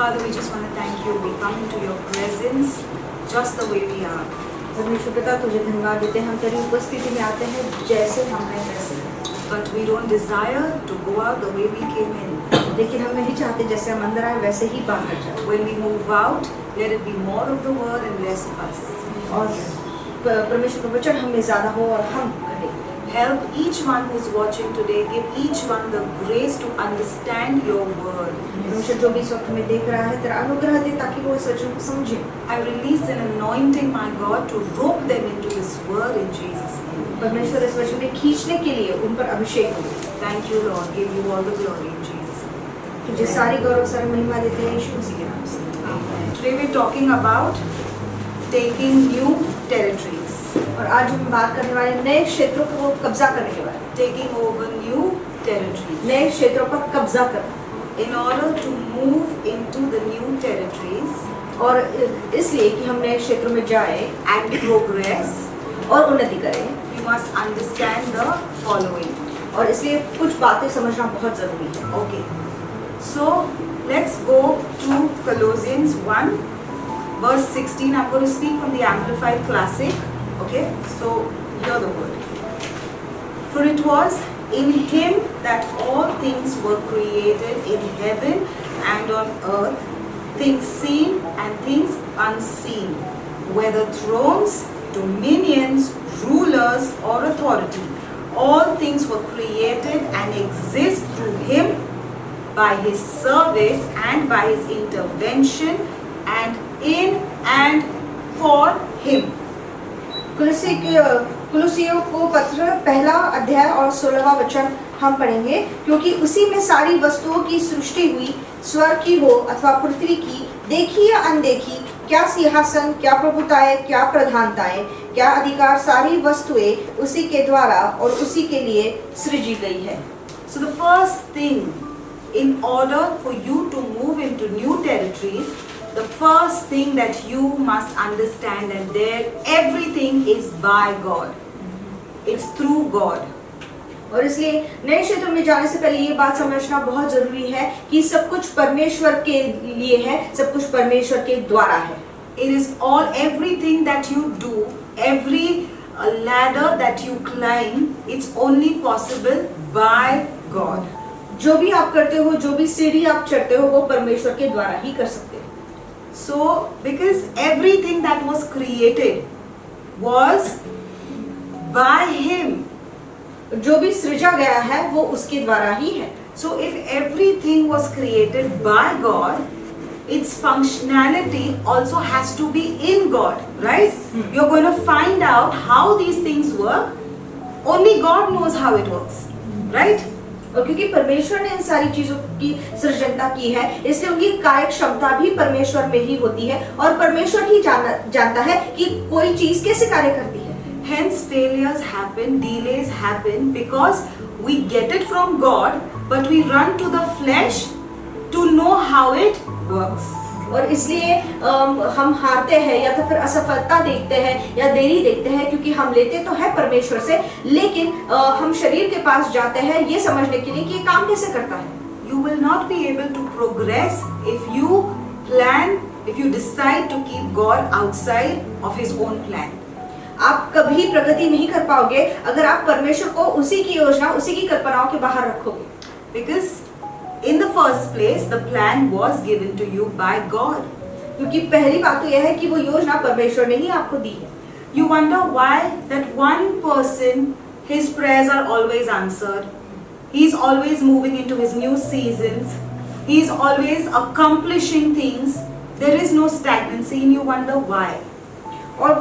Father, we just want to thank you. We come into your presence just the way we are. परमेश्वर पिता तुझे धन्यवाद देते हैं, हम तेरी उपस्थिति में आते हैं जैसे हम हैं वैसे। But we don't desire to go out the way we came in. लेकिन हम नहीं चाहते जैसे हम अंदर आए वैसे ही बाहर जाए। When we move out, let it be more of the word and less of us. और परमेश्वर का वचन हमें ज़्यादा हो और हम करें। Help each one who's watching today. Give each one the grace to understand your word. परमेश्वर जो भी इस वक्त हमें देख रहा है तेरा अनुग्रह दे ताकि वो इस वचन को समझे। I release an anointing, my God, to rope them into this word in Jesus' name. परमेश्वर इस वचन में खींचने के लिए उन पर अभिषेक हो। Thank you, Lord. Give you all the glory in Jesus' name. तुझे सारी गौरव सारी महिमा देते हैं यीशु मसीह के नाम से। Amen. Today we're talking about taking new territories. और आज हम बात करने वाले नए क्षेत्रों को कब्जा करने के बारे में। Taking over new territories. नए क्षेत्रों पर कब्जा करना। In order to move into the new territories और इसलिए कि हम नए क्षेत्रों में जाएं and progress, और उन्नति करें, we must understand the following. और इसलिए कुछ बातें समझना बहुत जरूरी है। Okay. So let's go to Colossians 1 verse 16. I'm going to speak from the Amplified Classic. Okay. So hear the word. For it was in him that all things were created in heaven and on earth, things seen and things unseen, whether thrones, dominions, rulers or authority. All things were created and exist through him, by his service and by his intervention, and in and for him. कुलुसियों को पत्र पहला अध्याय और 16वां वचन हम पढ़ेंगे, क्योंकि उसी में सारी वस्तुओं की सृष्टि हुई, स्वर्ग की हो अथवा पृथ्वी की, देखी या अनदेखी, क्या सिंहासन, क्या प्रभुताएं, क्या प्रधानताएं, क्या अधिकार, सारी वस्तुएं उसी के द्वारा और उसी के लिए सृजी गई है। So the first thing, in order for you to move into new territories, the first thing that you must understand that there everything is by God. It's through God. और इसलिए नए क्षेत्रों में जाने से पहले ये बात समझना बहुत जरूरी है कि सब कुछ परमेश्वर के लिए है, सब कुछ परमेश्वर के द्वारा है। It is all, everything that you do, every ladder that you climb, it's only possible by God. जो भी आप करते हो, जो भी सीढ़ी आप चढ़ते हो, वो परमेश्वर के द्वारा ही कर सकते हो। So, because everything that was created was by Him. जो भी सृजा गया है वो उसके द्वारा ही है। So, if everything was created by God, its functionality also has to be in God, right? You're going to find out how these things work. Only God knows how it works, right? और क्योंकि परमेश्वर ने इन सारी चीजों की सृजनता की है, इसलिए उनकी कार्य क्षमता भी परमेश्वर में ही होती है और परमेश्वर ही जानता है कि कोई चीज कैसे कार्य करती है। Hence failures happen, delays happen because we get it from God, but we run to the flesh to know how it works. और इसलिए हम हारते हैं या तो फिर असफलता देखते हैं या देरी देखते हैं, क्योंकि हम लेते तो है परमेश्वर से, लेकिन हम शरीर के पास जाते हैं ये समझने के लिए कि ये काम कैसे करता है। You will not be able to progress if you plan, if you decide to keep God outside of His own plan. आप कभी प्रगति नहीं कर पाओगे अगर आप परमेश्वर को उसी की योजना, उसी की कल्पनाओं के बाहर रखोगे। Because in the first place, the plan was given to you by God. क्योंकि पहली बात तो यह है कि वो योजना परमेश्वर ने ही आपको दी है। You wonder why that one person, his prayers are always answered. He's always moving into his new seasons. He's always accomplishing things. There is no stagnancy, and you wonder why. और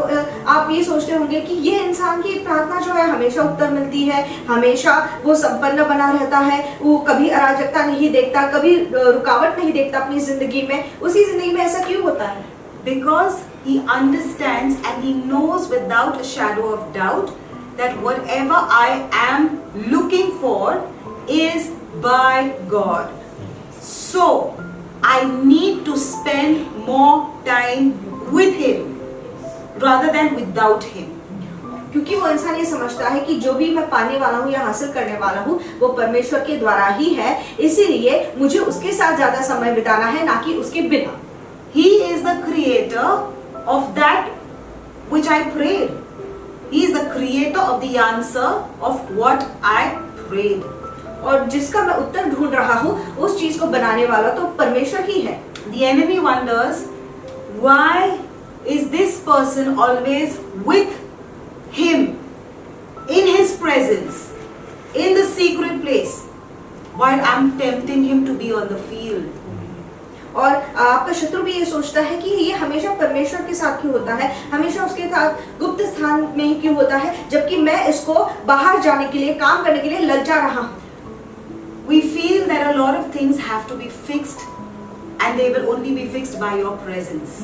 आप ये सोचते होंगे कि ये इंसान की प्रार्थना जो है हमेशा उत्तर मिलती है, हमेशा वो संपन्न बना रहता है, वो कभी अराजकता नहीं देखता, कभी रुकावट नहीं देखता अपनी जिंदगी में, उसी जिंदगी में ऐसा क्यों होता है? Because he understands and he knows without a shadow of doubt that whatever I am looking for is by God. So I need to spend more time with Him rather than without Him. क्योंकि वो इंसान ये समझता है कि जो भी मैं पाने वाला हूँ या हासिल करने वाला हूँ वो परमेश्वर के द्वारा ही है, इसीलिए मुझे उसके साथ ज्यादा समय बिताना है, ना कि उसके बिना। He is the creator of that which I prayed. He is the creator of the answer of what I prayed. और जिसका मैं उत्तर ढूंढ रहा हूँ उस चीज को बनाने वाला तो परमेश्वर ही है। The enemy wonders, why is this person always with him, in his presence, in the secret place, while I'm tempting him to be on the field? और आपका शत्रु भी ये सोचता है कि ये हमेशा परमेश्वर के साथ क्यों होता है, हमेशा उसके साथ गुप्त स्थान में ही क्यों होता है, जबकि मैं इसको बाहर जाने के लिए, काम करने के लिए ललचा रहा हूँ। We feel that a lot of things have to be fixed, and they will only be fixed by your presence.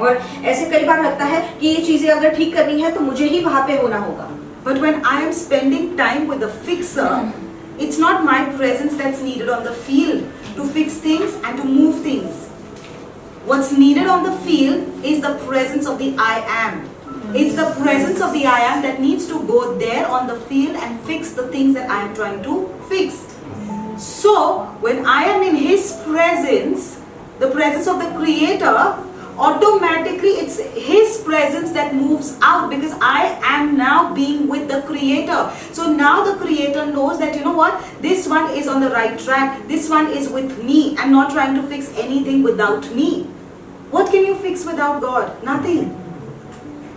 और ऐसे कई बार लगता है कि ये चीजें अगर ठीक करनी है तो मुझे ही वहां पे होना होगा। But when I am spending time with the fixer, it's not my presence that's needed on the field to fix things and to move things. What's needed on the field is the presence of the I am. It's the presence of the I am that needs to go there on the field and fix the things that I am trying to fix. So, when I am in His presence, the presence of the Creator, automatically it's His presence that moves out, because I am now being with the Creator. So now the Creator knows that, you know what, this one is on the right track, this one is with me. I'm not trying to fix anything without me. What can you fix without God? Nothing.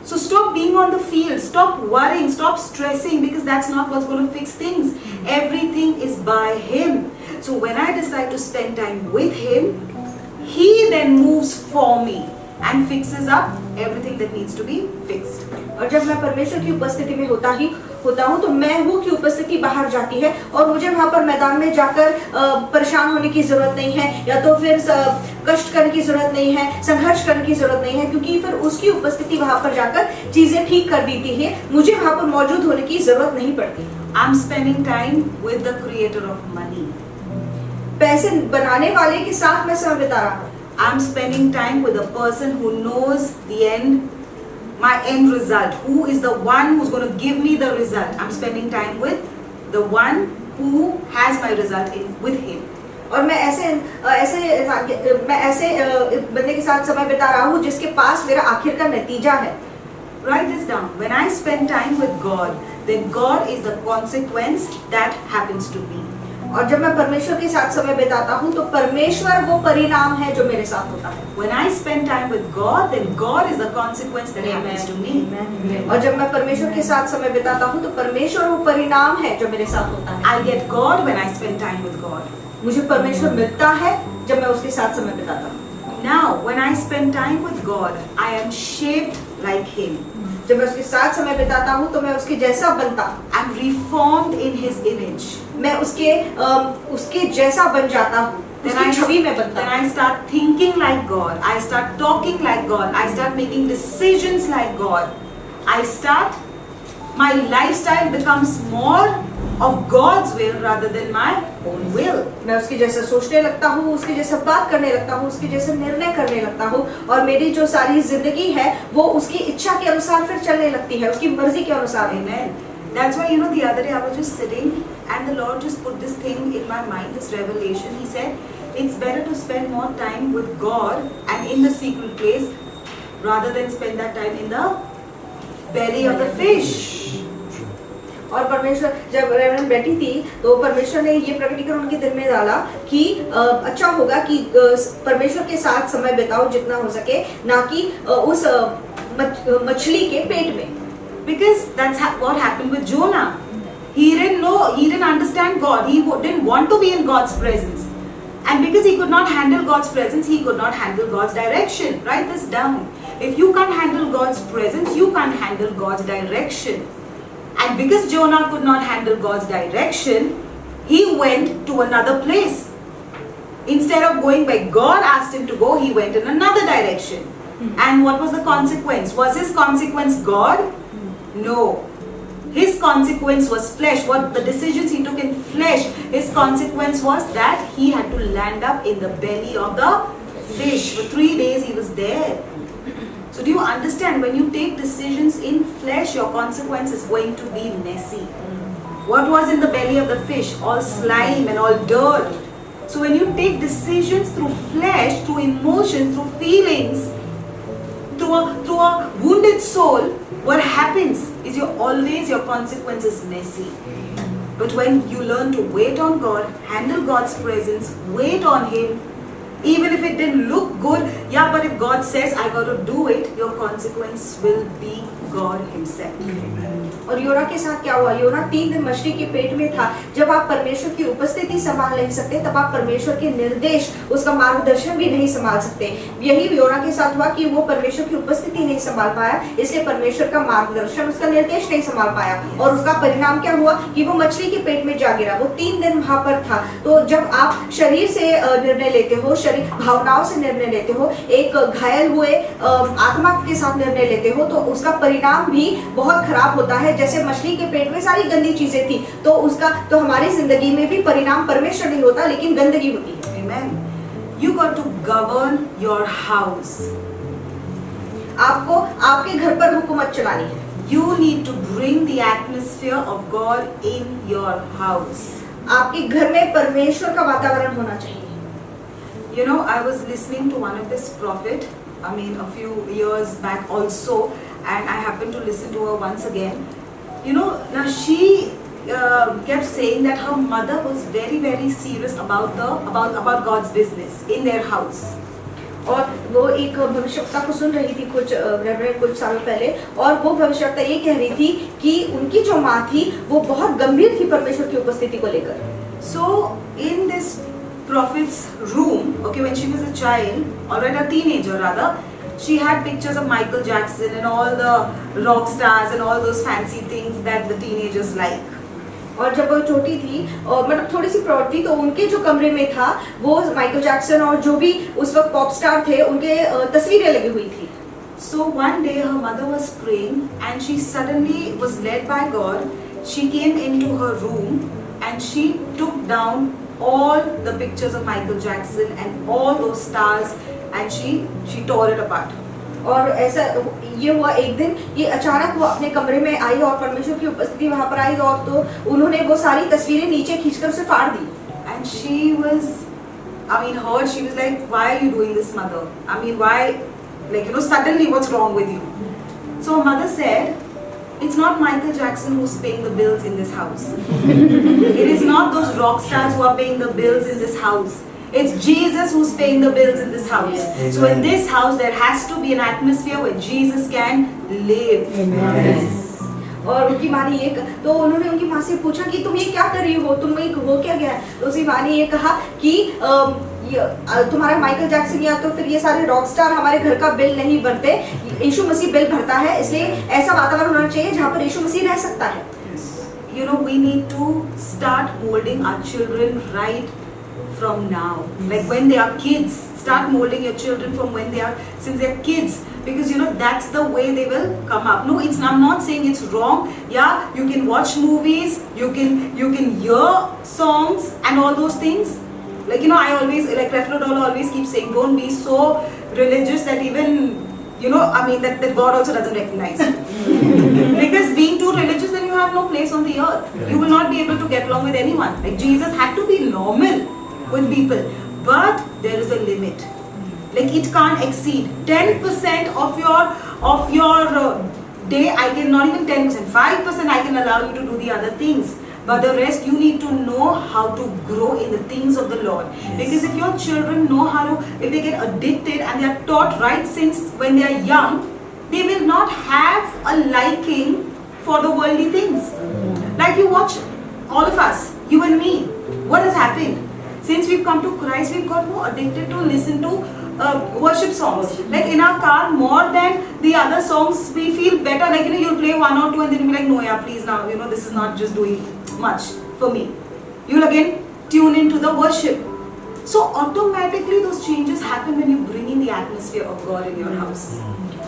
So stop being on the field, stop worrying, stop stressing, because that's not what's going to fix things. Everything is by Him. So when I decide to spend time with Him, He then moves for me and fixes up everything that needs to be fixed. और जब मैं परमेश्वर की उपस्थिति में होता हूँ तो मैं हूँ की उपस्थिति बाहर जाती है, और मुझे वहाँ पर मैदान में जाकर परेशान होने की जरूरत नहीं है, या तो फिर कष्ट करने की जरूरत नहीं है, संघर्ष करने की जरूरत नहीं है, क्योंकि फिर उसकी उपस्थिति वहाँ पर जाकर चीजें ठीक कर देती है, मुझे वहाँ पर मौजूद होने की जरूरत नहीं पड़ती। I'm spending time with the creator of money. पैसे बनाने वाले के साथ मैं समय बिता रहा हूँ। I'm spending time with a person who knows the end, my end result, who is the one who's going to give me the result. I'm spending time with the one who has my result with him. और मैं ऐसे बंदे के साथ समय बिता रहा हूँ जिसके पास मेरा आखिर का नतीजा है। Write this down. When I spend time with God, then God is the consequence that happens to me. और जब मैं परमेश्वर के साथ समय बिताता हूँ तो परमेश्वर वो परिणाम है जो मेरे साथ होता है। When I spend time with God, then God is the consequence that happens to me. और जब मैं परमेश्वर के साथ समय बिताता हूँ तो परमेश्वर वो परिणाम है जो मेरे साथ होता है। I get God when I spend time with God. मुझे परमेश्वर मिलता है जब मैं उसके साथ समय बिताता हूँ। Now, when I spend time with God, I am shaped like Him. जब मैं उसके साथ समय बिताता हूँ तो मैं उसके जैसा बनता हूँ। I'm reformed in His image. मैं उसके जैसा बन जाता हूँ, उसकी छवि में बनता हूँ। Then I start thinking like God. I start talking like God. I start making decisions like God. My lifestyle becomes more of God's will rather than my own will. मैं उसके जैसा सोचने लगता हूँ, उसके जैसा बात करने लगता हूँ, उसके जैसे निर्णय करने लगता हूँ, और मेरी जो सारी जिंदगी है वो उसकी इच्छा के अनुसार फिर चलने लगती है, उसकी मर्जी के अनुसार। Amen. That's why, the other day I was just sitting and the Lord just put this thing in my mind, this revelation. He said, it's better to spend more time with God and in the secret place rather than spend that time in the belly of the fish. और परमेश्वर, जब reverend बैठी थी तो परमेश्वर ने ये प्रकटीकरण उनके दिल में डाला कि अच्छा होगा कि परमेश्वर के साथ समय बिताओ जितना हो सके, ना कि उस मछली के पेट में। Because that's what happened with Jonah. He didn't understand God. He didn't want to be in God's presence. And because he could not handle God's presence, he could not handle God's direction. Write this down. If you can't handle God's presence, you can't handle God's direction. And because Jonah could not handle God's direction, he went to another place. Instead of going where God asked him to go, he went in another direction. And what was the consequence? Was his consequence God? No. His consequence was flesh. What the decisions he took in flesh, his consequence was that he had to land up in the belly of the fish. For 3 days he was there. So do you understand, when you take decisions in flesh, your consequence is going to be messy. What was in the belly of the fish? All slime and all dirt. So when you take decisions through flesh, through emotions, through feelings, through a wounded soul, what happens is your consequence is messy. But when you learn to wait on God, handle God's presence, wait on Him, even if it didn't look good, yeah, but if God says I got to do it, your consequence will be God Himself. और योना के साथ क्या हुआ? योना 3 दिन मछली के पेट में था। जब आप परमेश्वर की उपस्थिति संभाल नहीं सकते, तब आप परमेश्वर के निर्देश, उसका मार्गदर्शन भी नहीं संभाल सकते। यही योना के साथ हुआ कि वो परमेश्वर की उपस्थिति नहीं संभाल पाया, इसलिए परमेश्वर का मार्गदर्शन, उसका निर्देश नहीं संभाल पाया, और उसका परिणाम क्या हुआ कि वो मछली के पेट में जा गिरा। वो 3 दिन वहां पर था। तो जब आप शरीर से निर्णय लेते हो, शरीर भावनाओं से निर्णय लेते हो, एक घायल हुए आत्मा के साथ निर्णय लेते हो, तो उसका परिणाम भी बहुत खराब होता है। जैसे मछली के पेट में सारी गंदी चीजें थी, तो हमारी जिंदगी में भी परिणाम परमेश्वर नहीं होता, लेकिन गंदगी होती है। Amen. You got to govern your house. आपको आपके घर पर हुकूमत चलानी है। You need to bring the atmosphere of God in your house. आपके घर में परमेश्वर का वातावरण होना चाहिए। You know, I was listening to one of this prophet, I mean a few years back also, and I happened to listen to her once again. You know, now she kept saying that her mother was very, very serious about God's business in their house. और वो एक भविष्यवक्ता को सुन रही थी कुछ सालों पहले, और वो भविष्यवक्ता ये कह रही थी कि उनकी जो माँ थी वो बहुत गंभीर थी परमेश्वर की उपस्थिति को लेकर। So in this prophet's room, okay, when she was a child, or a teenager rather, she had pictures of Michael Jackson and all the rock stars and all those fancy things that the teenagers like. और जब वो छोटी थी और मतलब थोड़ी सी प्रौढ़ थी, तो उनके जो कमरे में था वो माइकल जैक्सन और जो भी उस वक्त पॉप स्टार थे उनके तस्वीरें लगी हुई थी। So one day her mother was praying and she suddenly was led by God. She came into her room and she took down all the pictures of Michael Jackson and all those stars and she tore it apart. और ऐसा ये हुआ एक दिन, ये अचानक वो अपने कमरे में आई और परमेश्वर की उपस्थिति वहां पर आई, और तो उन्होंने वो सारी तस्वीरें नीचे खींचकर उसे फाड़ दी। And she was, I mean, she was like, why are you doing this, mother? I mean, why, like, you know, suddenly what's wrong with you? So her mother said, it's not Michael Jackson who's paying the bills in this house. It is not those rock stars who are paying the bills in this house. It's Jesus who's paying the bills in this house. Yes. So in this house there has to be an atmosphere where Jesus can live. Yes. और उनकी माँ ने ये तो उन्होंने उनकी माँ से पूछा कि तुम ये क्या कर रही हो, तुम ये हो क्या गया? तो उसकी माँ ने ये कहा कि तुम्हारा माइकल जैक्सन या तो फिर ये सारे रॉक स्टार हमारे घर का बिल नहीं भरते, यीशु मसीह बिल भरता है, इसलिए ऐसा वातावरण होना चाहिए जहाँ पर यीशु मसीह रह सकता है। You know, we need to start molding our children right from now. Like when they are kids, start molding your children from since they're kids, because you know that's the way they will come up. No, I'm not saying it's wrong. Yeah, you can watch movies, you can hear songs and all those things. Like, you know, I always, like Creflo Dollar always keeps saying, don't be so religious that even, you know, I mean that God also doesn't recognize you. Because being too religious, then you have no place on the earth. You will not be able to get along with anyone. Like Jesus had to be normal with people, but there is a limit. Like it can't exceed 10% of your day. I can, not even 10%, 5% I can allow you to do the other things. But the rest you need to know how to grow in the things of the Lord. Yes. Because if your children know how to, if they get addicted and they are taught right since when they are young, they will not have a liking for the worldly things. Like you watch, all of us, you and me, what has happened? Since we've come to Christ, we've got more addicted to listen to worship songs. Like in our car, more than the other songs, we feel better. Like, you know, you'll play one or two and then you'll be like, no, yeah, please now, you know, this is not just doing much for me. You'll again tune into the worship. So automatically those changes happen when you bring in the atmosphere atmosphere of God in your house.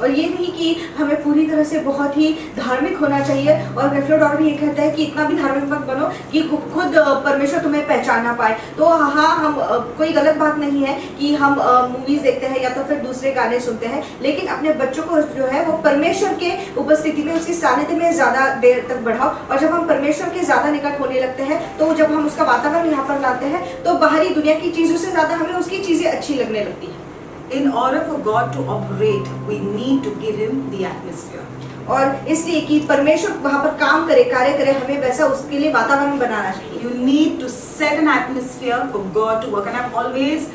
और ये नहीं कि हमें पूरी तरह से बहुत ही धार्मिक होना चाहिए, और रेफ्लोडोर भी ये कहता है कि इतना भी धार्मिक मत बनो कि खुद परमेश्वर तुम्हें पहचान ना पाए। तो हाँ, हम कोई गलत बात नहीं है कि हम मूवीज देखते हैं या तो फिर दूसरे गाने सुनते हैं, लेकिन अपने बच्चों को जो है वो परमेश्वर के उपस्थिति में, उसकी सानिध्य में ज़्यादा देर तक बढ़ाओ। और जब हम परमेश्वर के ज़्यादा निकट होने लगते हैं, तो जब हम उसका वातावरण यहाँ पर लाते हैं, तो बाहरी दुनिया की चीज़ों से ज़्यादा हमें उसकी चीज़ें अच्छी लगने लगती हैं। In order for God to operate, we need to give Him the atmosphere. और इसलिए कि परमेश्वर वहाँ पर काम करे, कार्य करे, हमें वैसा उसके लिए वातावरण बनाना चाहिए। You need to set an atmosphere for God to work. And I've always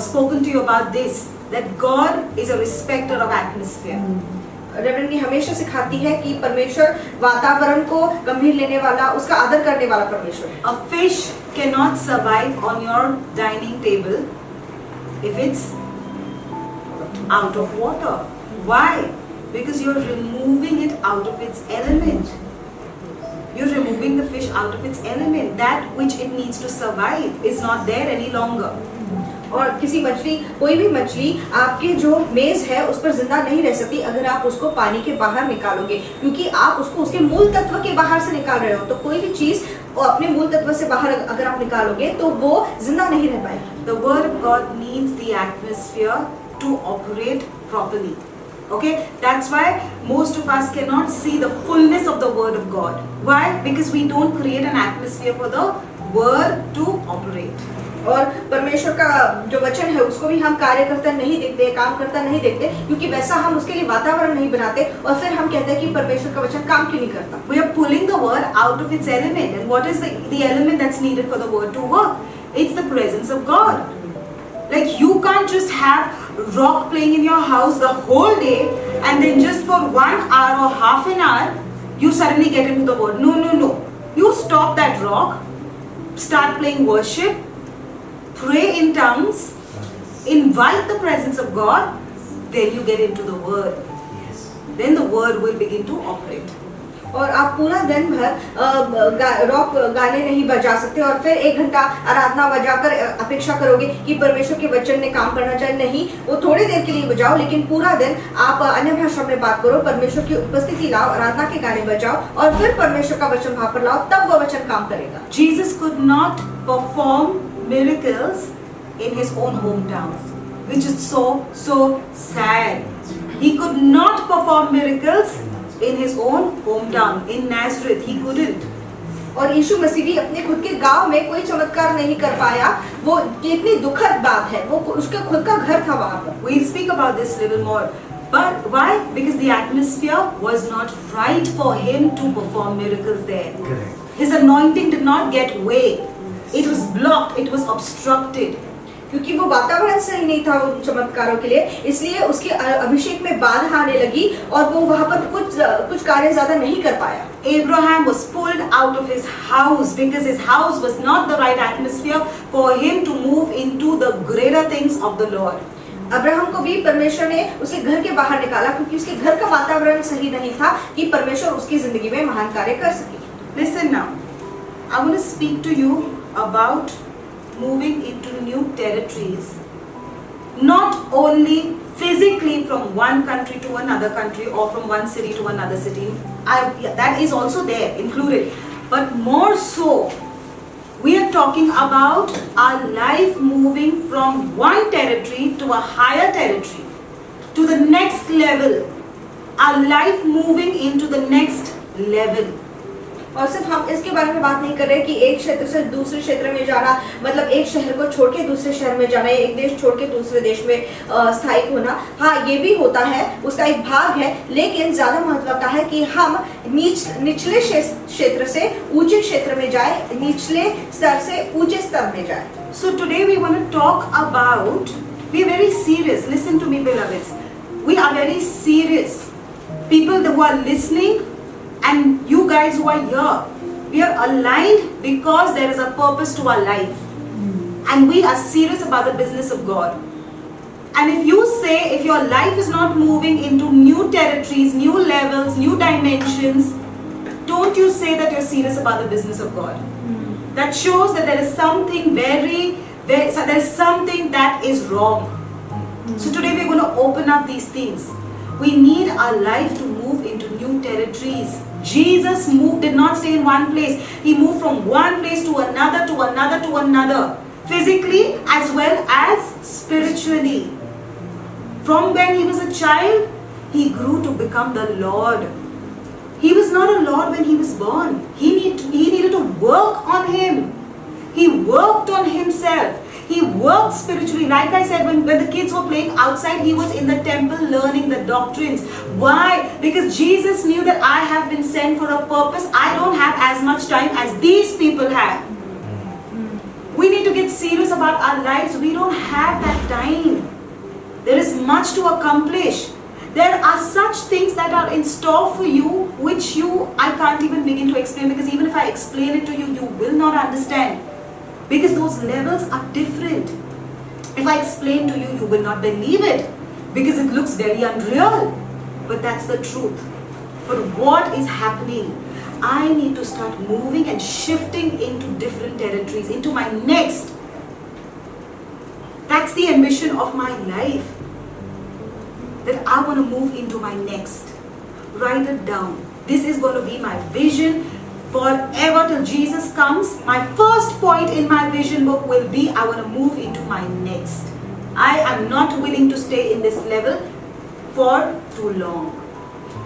spoken to you about this, that God is a respecter of atmosphere. Reverend हमेशा सिखाती है कि परमेश्वर वातावरण को गंभीर लेने वाला, उसका आदर करने वाला परमेश्वर है। A fish cannot survive on your dining table if it's out of water. Why? Because you're removing it out of its element. You're removing the fish out of its element. That which it needs to survive is not there any longer. और किसी मछली, कोई भी मछली आपके जो मेज है उस पर जिंदा नहीं रह सकती अगर आप उसको पानी के बाहर निकालोगे, क्योंकि आप उसको उसके मूल तत्व के बाहर से निकाल रहे हो। तो कोई भी चीज अपने मूल तत्व से बाहर अगर आप निकालोगे तो वो जिंदा नहीं रह पाएगी। The word of God needs the atmosphere to operate properly. Okay, that's why most of us cannot see the fullness of the word of God. Why? Because we don't create an atmosphere for the word to operate. और परमेश्वर का जो वचन है उसको भी हम कार्य करता नहीं देखते, काम करता नहीं देखते, क्योंकि वैसा हम उसके लिए वातावरण नहीं बनाते, और फिर हम कहते हैं कि परमेश्वर का वचन काम क्यों नहीं करता। We are pulling the word out of its element, and what is the element that's needed for the word to work? It's the presence of God. Like, you can't just have rock playing in your house the whole day, and then just for 1 hour or half an hour you suddenly get into the word. No. You stop that rock, start playing worship, pray in tongues, invite the presence of God, then you get into the word. Then the word will begin to operate. और आप पूरा दिन भर rock गाने नहीं बजा सकते और फिर 1 घंटा आराधना बजाकर अपेक्षा करोगे कि परमेश्वर के वचन ने काम करना चाहिए। नहीं, वो थोड़ी देर के लिए बजाओ, लेकिन पूरा दिन आप अन्य भाषा में बात करो, परमेश्वर की उपस्थिति लाओ, आराधना के गाने बजाओ, और फिर परमेश्वर का वचन वहां पर लाओ, तब वो वचन काम करेगा। Jesus could not perform miracles in his own hometown, which is so sad. He could not perform miracles in his own hometown. In Nazareth, he couldn't. और यीशु मसीह भी अपने खुद के गांव में कोई चमत्कार नहीं कर पाया। वो कितनी दुखद बात है, वो उसका खुद का घर था वहां पर। We'll speak about this little more. But why? Because the atmosphere was not right for him to perform miracles there. Correct. His anointing did not get way. It was blocked. It was obstructed. क्योंकि वो वातावरण सही नहीं था उन चमत्कारों के लिए, इसलिए उसके अभिषेक में बाधा आने लगी और वो वहां पर कुछ कार्य ज्यादा नहीं कर पाया। Abraham was pulled out of his house because his house was not the right atmosphere for him to move into the greater things of the Lord. Abraham को भी परमेश्वर ने उसके घर के बाहर निकाला क्योंकि उसके घर का वातावरण सही नहीं था कि परमेश्वर उसकी जिंदगी में महान कार्य कर सके। Listen now, I want to speak to you about moving into new territories, not only physically from one country to another country or from one city to another city. That is also there included, but more so we are talking about our life moving from one territory to a higher territory, to the next level, our life moving into the next level. और सिर्फ हम इसके बारे में बात नहीं कर रहे कि एक क्षेत्र से दूसरे क्षेत्र में जाना, मतलब एक शहर को छोड़ के दूसरे शहर में जाना, एक देश छोड़ के दूसरे देश में स्थायिक होना। हाँ, ये भी होता है, उसका एक भाग है, लेकिन ज्यादा महत्व का है कि हम निचले क्षेत्र से ऊंचे क्षेत्र में जाए, निचले स्तर से ऊंचे स्तर में जाए। So today we want to talk about, we are very serious, listen to me beloveds, we are very serious. People who are listening and you guys who are here, we are aligned because there is a purpose to our life and we are serious about the business of God. And if you say, if your life is not moving into new territories, new levels, new dimensions, don't you say that you're serious about the business of God. That shows that there is something there is something that is wrong. So today we're going to open up these things. We need our life to move into new territories. Jesus did not stay in one place. He moved from one place to another, to another, to another. Physically as well as spiritually. From when he was a child, he grew to become the Lord. He was not a Lord when he was born. He needed to work on him. He worked on himself. He worked spiritually. Like I said, when the kids were playing outside, he was in the temple learning the doctrines. Why? Because Jesus knew that I have been sent for a purpose. I don't have as much time as these people have. We need to get serious about our lives. We don't have that time. There is much to accomplish. There are such things that are in store for you, which I can't even begin to explain, because even if I explain it to you, you will not understand. Because those levels are different. If I explain to you, you will not believe it, because it looks very unreal. But that's the truth. But what is happening? I need to start moving and shifting into different territories, into my next. That's the ambition of my life. That I want to move into my next. Write it down. This is going to be my vision forever till Jesus comes. My first point in my vision book will be, I want to move into my next. I am not willing to stay in this level for too long.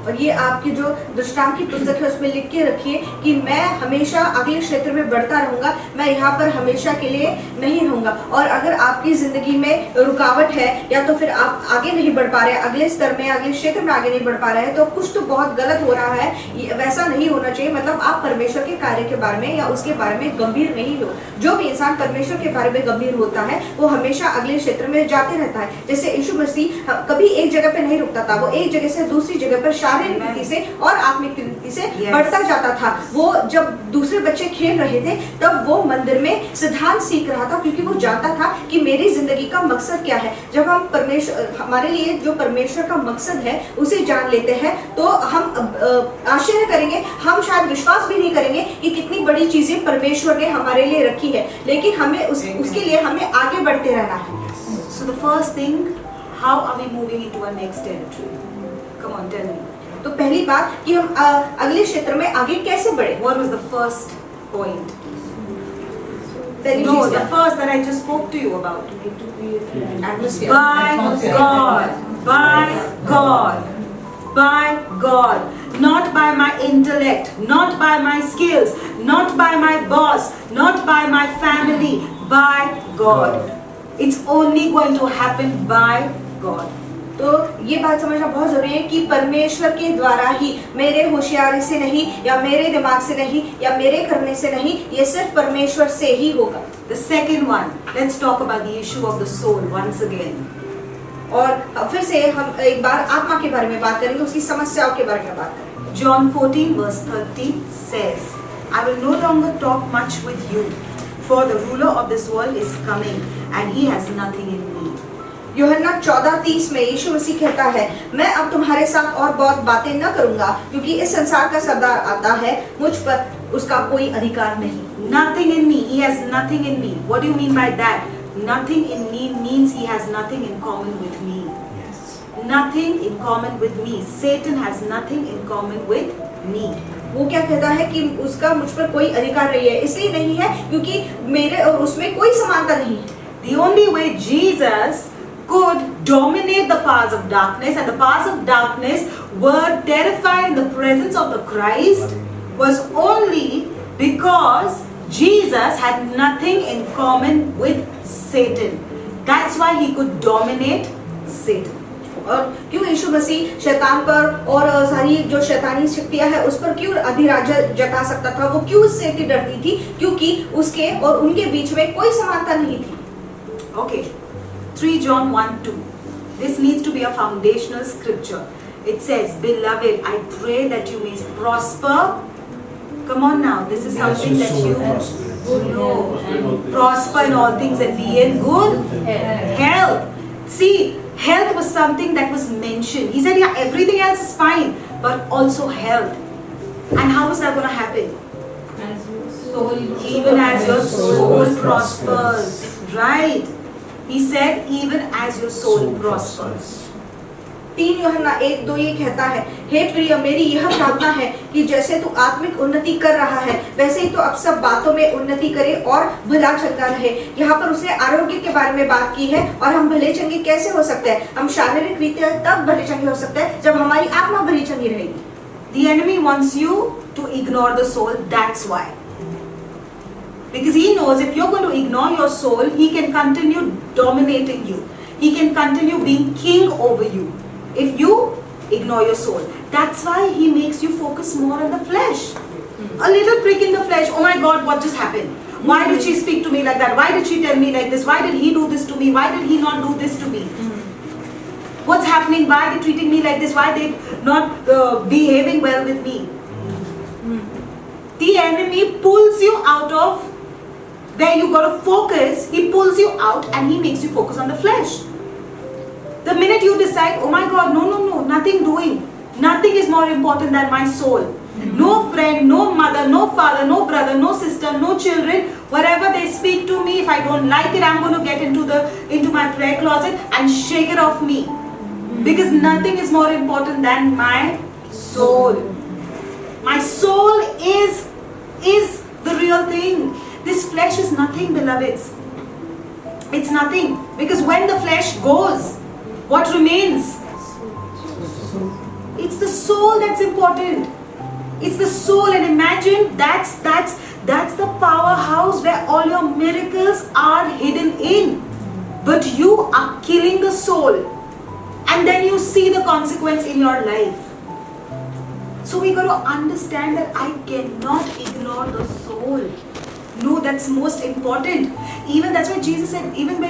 और ये आपकी जो दृष्टांत की पुस्तक है उसमें लिख के रखिए कि मैं हमेशा अगले क्षेत्र में बढ़ता रहूंगा, मैं यहाँ पर हमेशा के लिए नहीं रहूंगा। और अगर आपकी जिंदगी में रुकावट है या तो फिर आप आगे नहीं बढ़ पा रहे, अगले स्तर में अगले क्षेत्र में आगे नहीं बढ़ पा रहे हैं, तो कुछ तो बहुत गलत हो रहा है। वैसा नहीं होना चाहिए। मतलब आप परमेश्वर के कार्य के बारे में या उसके बारे में गंभीर नहीं हो। जो भी इंसान परमेश्वर के बारे में गंभीर होता है वो हमेशा अगले क्षेत्र में जाते रहता है। जैसे यीशु मसीह कभी एक जगह पे नहीं रुकता था, वो एक जगह से दूसरी जगह पर शारीरिक रीति से और आत्मिक रीति से बढ़ता जाता था। वो जब दूसरे बच्चे खेल रहे थे तब वो मंदिर में सिद्धांत सीख रहा था, क्योंकि वो जानता था कि मेरी जिंदगी का मकसद क्या है। जब हम परमेश्वर, हमारे लिए जो परमेश्वर का मकसद है उसे जान लेते हैं तो हम आश्चर्य करेंगे, हम शायद विश्वास भी नहीं करेंगे कि कितनी बड़ी चीजें परमेश्वर ने हमारे लिए रखी है, लेकिन हमें उसके लिए हमें आगे बढ़ते रहना है। So the first thing, how are we moving into our next territory? Come on, tell me. तो पहली बात कि हम अगले क्षेत्र में आगे कैसे बढ़े। What was the first point? पहली No, चीज the क्या? first that I just spoke to you about. Atmosphere. By God, by God, by God. Not by my intellect, not by my skills, not by my boss, not by my family, by God. It's only going to happen by God. तो ये बात समझना बहुत जरूरी है कि परमेश्वर के द्वारा ही, मेरे होशियारी से नहीं या मेरे दिमाग से नहीं या मेरे करने से नहीं, ये सिर्फ परमेश्वर से ही होगा। The second one, let's talk about the issue of the soul once again. और फिर से हम एक बार आत्मा के बारे में बात करेंगे, उसकी समस्याओं के बारे में बात करेंगे। John 14 verse 30 says, I will no longer talk much with you, for the ruler of this world is coming, and he has nothing in me. यूहन्ना 14:30 में यीशु मसीह कहता है, मैं अब तुम्हारे साथ और बहुत बातें न करूंगा, क्योंकि इस संसार का सरदार आता है, मुझ पर उसका कोई अधिकार नहीं। Nothing in me. He has nothing in me. What do you mean by that? Nothing in me means he has nothing in common with me. Yes. Nothing in common with me. Satan has nothing in common with me. वो क्या कहता है कि उसका मुझ पर कोई अधिकार नहीं है, इसलिए नहीं है क्योंकि मेरे और उसमें कोई समानता नहीं है। The only way Jesus could dominate the powers of darkness, and the powers of darkness were terrified in the presence of the Christ, was only because Jesus had nothing in common with Satan. That's why he could dominate Satan. और क्यों यीशु मसीह शैतान पर और सारी जो शैतानी शक्तियां है उस पर क्यों अधिराज्य जता सकता था, वो क्यों उससे इतनी डरती थी? क्योंकि उसके और उनके बीच में कोई समानता नहीं थी। Okay, 3 John 1:2. This needs to be a foundational scripture. It says, Beloved, I pray that you may prosper. Come on now, this is something that you know. Prosper in all things and be in good health. See, health was something that was mentioned. He said, yeah, everything else is fine, but also health. And how is that going to happen? Even as your soul prospers. Right. He said, even as your soul prospers. 3 यूहन्ना 1:2 ये कहता है, हे प्रिय, मेरी यह प्रार्थना है कि जैसे तू आत्मिक उन्नति कर रहा है वैसे ही तो अब सब बातों में उन्नति करे और भला चलता रहे। यहाँ पर उसने आरोग्य के बारे में बात की है। और हम भले चंगे कैसे हो सकते हैं? हम शारीरिक रीत्या तब भले चंगे हो सकते हैं जब हमारी आत्मा भली चंगी रहेगी। The enemy wants you to ignore the soul, that's why. Because he knows if you're going to ignore your soul, he can continue dominating you. He can continue being king over you. If you ignore your soul. That's why he makes you focus more on the flesh. A little prick in the flesh. Oh my God, what just happened? Why did she speak to me like that? Why did she tell me like this? Why did he do this to me? Why did he not do this to me? What's happening? Why are they treating me like this? Why are they not behaving well with me? The enemy pulls you out of where you got to focus. He pulls you out and he makes you focus on the flesh. The minute you decide, oh my God, no, nothing doing. Nothing is more important than my soul. No friend, no mother, no father, no brother, no sister, no children. Whatever they speak to me, if I don't like it, I'm going to get into my prayer closet and shake it off me. Because nothing is more important than my soul. My soul is the real thing. This flesh is nothing, beloveds. It's nothing. Because when the flesh goes, what remains? It's the soul that's important. It's the soul, and imagine that's the powerhouse where all your miracles are hidden in. But you are killing the soul, and then you see the consequence in your life. So we got to understand that I cannot ignore the soul. No, that's most important. Even that's why Jesus said, even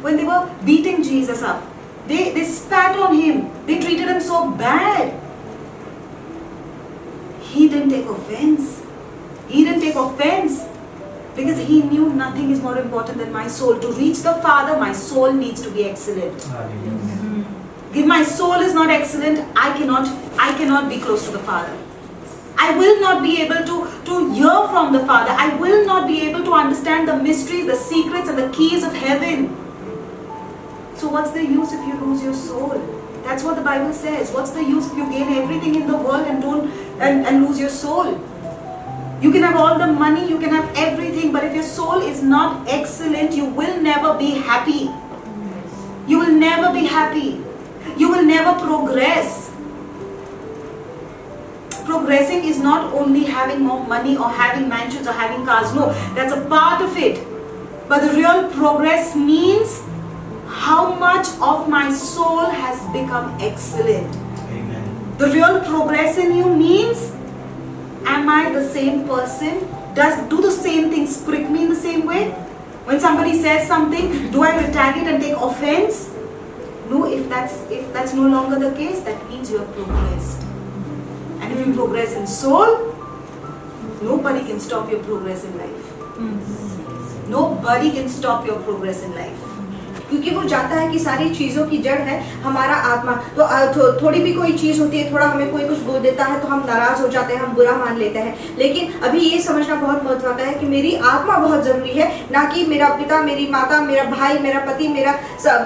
when they were beating Jesus up, they spat on him. They treated him so bad. He didn't take offense. He didn't take offense because he knew nothing is more important than my soul. To reach the Father, my soul needs to be excellent. If my soul is not excellent, I cannot be close to the Father. I will not be able to hear from the Father. I will not be able to understand the mysteries, the secrets and the keys of heaven. So what's the use if you lose your soul? That's what the Bible says. What's the use if you gain everything in the world and lose your soul? You can have all the money, you can have everything, but if your soul is not excellent, you will never be happy. You will never be happy. You will never progress. Progressing is not only having more money or having mansions or having cars. No, that's a part of it. But the real progress means how much of my soul has become excellent. Amen. The real progress in you means, am I the same person? Do the same things prick me in the same way? When somebody says something, do I retaliate and take offense? No, if that's no longer the case, that means you have progressed. And if you progress in soul, nobody can stop your progress in life. Nobody can stop your progress in life. क्योंकि वो जानता है कि सारी चीज़ों की जड़ है हमारा आत्मा। तो थोड़ी भी कोई चीज़ होती है, थोड़ा हमें कोई कुछ बोल देता है तो हम नाराज़ हो जाते हैं, हम बुरा मान लेते हैं। लेकिन अभी ये समझना बहुत महत्व का है कि मेरी आत्मा बहुत ज़रूरी है, ना कि मेरा पिता, मेरी माता, मेरा भाई, मेरा पति, मेरा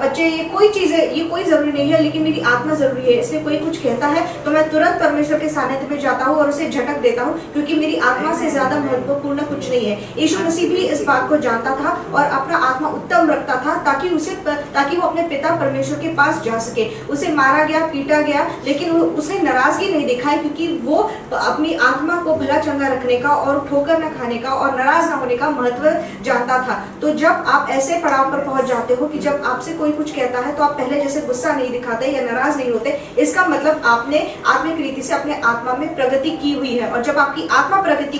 बच्चे, ये कोई चीज़ें, ये कोई ज़रूरी नहीं है, लेकिन मेरी आत्मा ज़रूरी है। इसलिए कोई कुछ कहता है तो मैं तुरंत परमेश्वर के सानिध्य में जाता हूँ और उसे झटक देता हूँ, क्योंकि मेरी आत्मा से ज़्यादा महत्वपूर्ण कुछ नहीं है। यीशु मसीह भी इस बात को जानता था और अपना आत्मा उत्तम रखता था ताकि वो अपने पिता परमेश्वर के पास जा सके। उसे मारा गया, पीटा गया, लेकिन उसने नाराजगी नहीं दिखाई, क्योंकि वो अपनी आत्मा को भला चंगा रखने का और ठोकर न खाने का और नाराज न होने का महत्व जानता था। तो जब आप ऐसे पड़ाव पर पहुंच जाते हो कि जब आपसे कोई कुछ कहता है तो आप पहले जैसे गुस्सा नहीं दिखाते या नाराज नहीं होते, इसका मतलब आपने आत्मिक रीति से अपने आत्मा में प्रगति की हुई है। और जब आपकी आत्मा प्रगति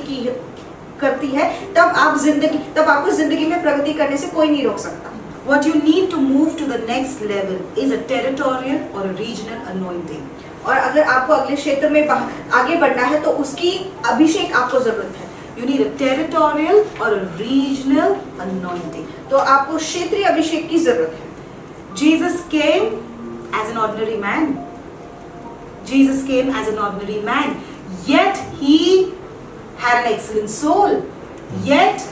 करती है तब आपको जिंदगी में प्रगति करने से कोई नहीं रोक सकता। What you need to move to the next level is a territorial or a regional anointing. और अगर आपको अगले क्षेत्र में आगे बढ़ना है तो उसकी अभिषेक आपको जरूरत है। You need a territorial or a regional anointing. तो आपको क्षेत्रीय अभिषेक की जरूरत है। Jesus came as an ordinary man. Jesus came as an ordinary man. Yet he had an excellent soul. Yet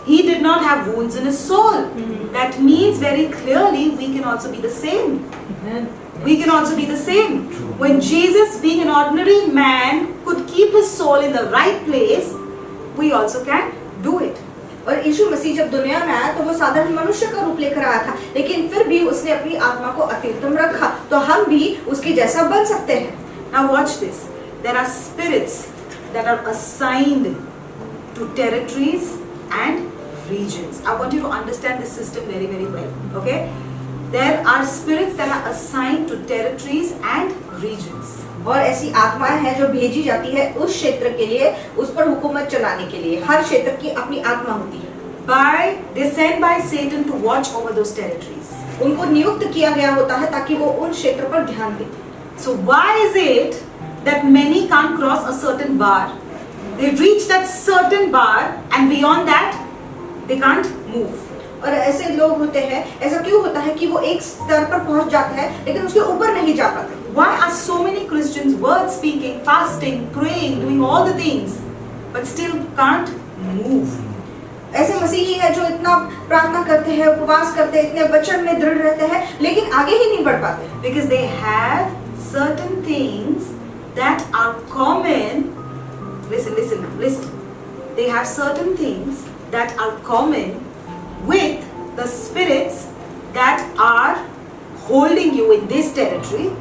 He did not have wounds in his soul. That means very clearly we can also be the same. We can also be the same. When Jesus, being an ordinary man, could keep his soul in the right place, we also can do it. और यीशु मसीह जब दुनिया में आया तो वो साधारण मनुष्य का रूप लेकर आया था, लेकिन फिर भी उसने अपनी आत्मा को अति उत्तम रखा, तो हम भी उसके जैसा बन सकते हैं। Now watch this. There are spirits that are assigned to territories and regions. I want you to understand this system very, very well. Okay? There are spirits that are assigned to territories and regions. और ऐसी आत्माएं हैं जो भेजी जाती है उस क्षेत्र के लिए, उस पर हुकूमत चलाने के लिए। हर क्षेत्र की अपनी आत्मा होती है। They sent by Satan to watch over those territories. उनको नियुक्त किया गया होता है ताकि वो उन क्षेत्र पर ध्यान दें। So why is it that many can't cross a certain bar? They reach that certain bar and beyond that they can't move. और ऐसे लोग होते हैं, ऐसा क्यों होता है कि वो एक स्तर पर पहुंच जाते हैं लेकिन उसके ऊपर नहीं जा पाते? Why are so many Christians word speaking, fasting, praying, doing all the things, but still can't move? ऐसे मसीही है जो इतना प्रार्थना करते हैं, उपवास करते हैं, इतने वचन में दृढ़ रहते हैं, लेकिन आगे ही नहीं बढ़ पाते। Because they have certain things that are common. Listen. They have certain things that are common with the spirits that are holding you in this territory.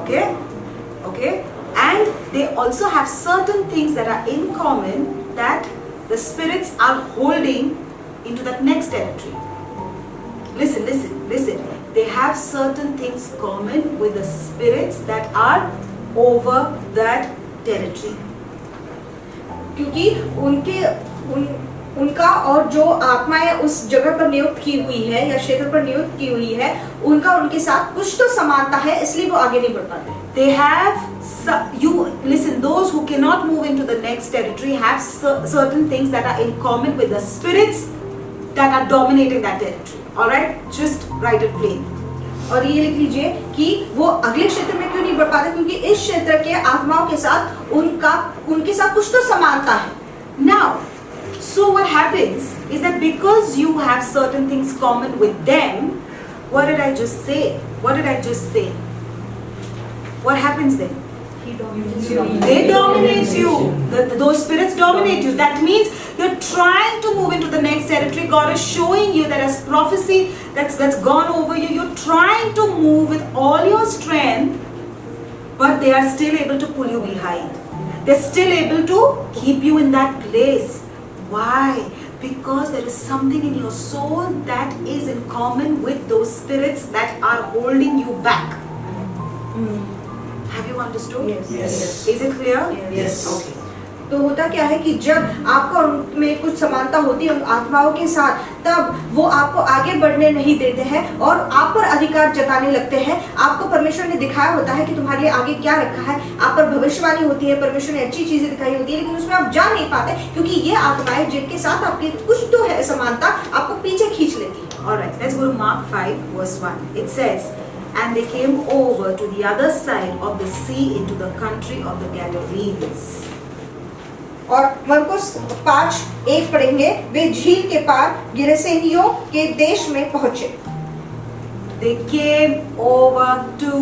Okay, and they also have certain things that are in common that the spirits are holding into that next territory. Listen. They have certain things common with the spirits that are over that territory. क्योंकि उनका और जो आत्माएं उस जगह पर नियुक्त की हुई है या क्षेत्र पर नियुक्त की हुई है, उनका उनके साथ कुछ तो समानता है, इसलिए वो आगे नहीं बढ़ पाते। They have those who cannot move into the next territory have certain things that are in common with the spirits that are dominating that territory. All right, just write it plain. और ये लिख लीजिए कि वो अगले क्षेत्र में क्यों नहीं बढ़ पाते, क्योंकि इस क्षेत्र के आत्माओं के साथ उनके साथ कुछ तो समानता है। Now, so what happens is that because you have certain things common with them, what did I just say? What happens then? They dominate you. Those spirits dominate you. That means you're trying to move into the next territory. God is showing you that as prophecy that's gone over you. You're trying to move with all your strength, but they are still able to pull you behind. They're still able to keep you in that place. Why? Because there is something in your soul that is in common with those spirits that are holding you back. Have you understood? Yes. Is it clear? Yes. Okay. तो होता क्या है कि जब आपका और उनमें कुछ समानता होती है उन आत्माओं के साथ, तब वो आपको आगे बढ़ने नहीं देते हैं और आप पर अधिकार जताने लगते हैं। आपको परमेश्वर ने दिखाया होता है कि तुम्हारे लिए आगे क्या रखा है, आप पर भविष्यवाणी होती है, परमेश्वर ने अच्छी चीजें दिखाई होती है, लेकिन उसमें आप जा नहीं पाते क्योंकि ये आत्माएं जिनके साथ आपकी कुछ तो है समानता, आपको पीछे खींच लेती है। Alright, let's go to Mark 5 verse 1. It says, and they came over to the other side of the sea into the country of the Gadarenes. और मरकुस 5:1 पढ़ेंगे, वे झील के पार गिरसेनियों के देश में पहुंचे। They came over to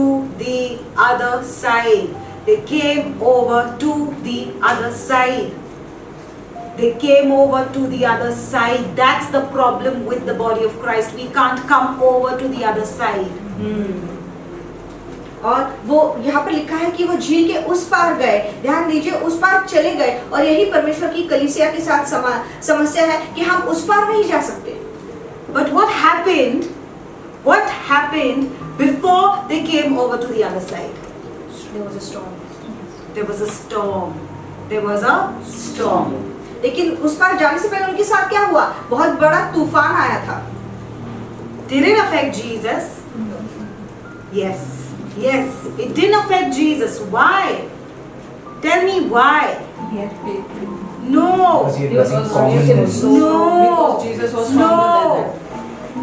the other side. They came over to the other side. They came over to the other side. That's the problem with the body of Christ. We can't come over to the other side. और वो यहाँ पर लिखा है कि वो झील के उस पार गए। ध्यान दीजिए, उस पार चले गए, और यही परमेश्वर की कलीसिया के साथ समस्या है कि हम उस पार नहीं जा सकते। But what happened? What happened before they came over to the other side? There was a storm. There was a storm. There was a storm. लेकिन उस पार जाने से पहले उनके साथ क्या हुआ? बहुत बड़ा तूफान आया था। Did it affect Jesus? Yes. Yes, it didn't affect Jesus. Why? Tell me why. He had faith. No. Because Jesus was stronger than that.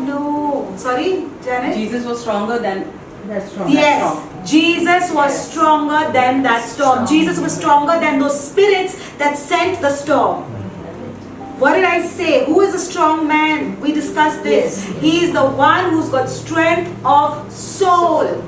No. Sorry, Janet? Jesus was stronger than that storm. Yes, Jesus was stronger than that storm. Jesus was stronger than those spirits that sent the storm. What did I say? Who is a strong man? We discussed this. Yes. He is the one who's got strength of soul.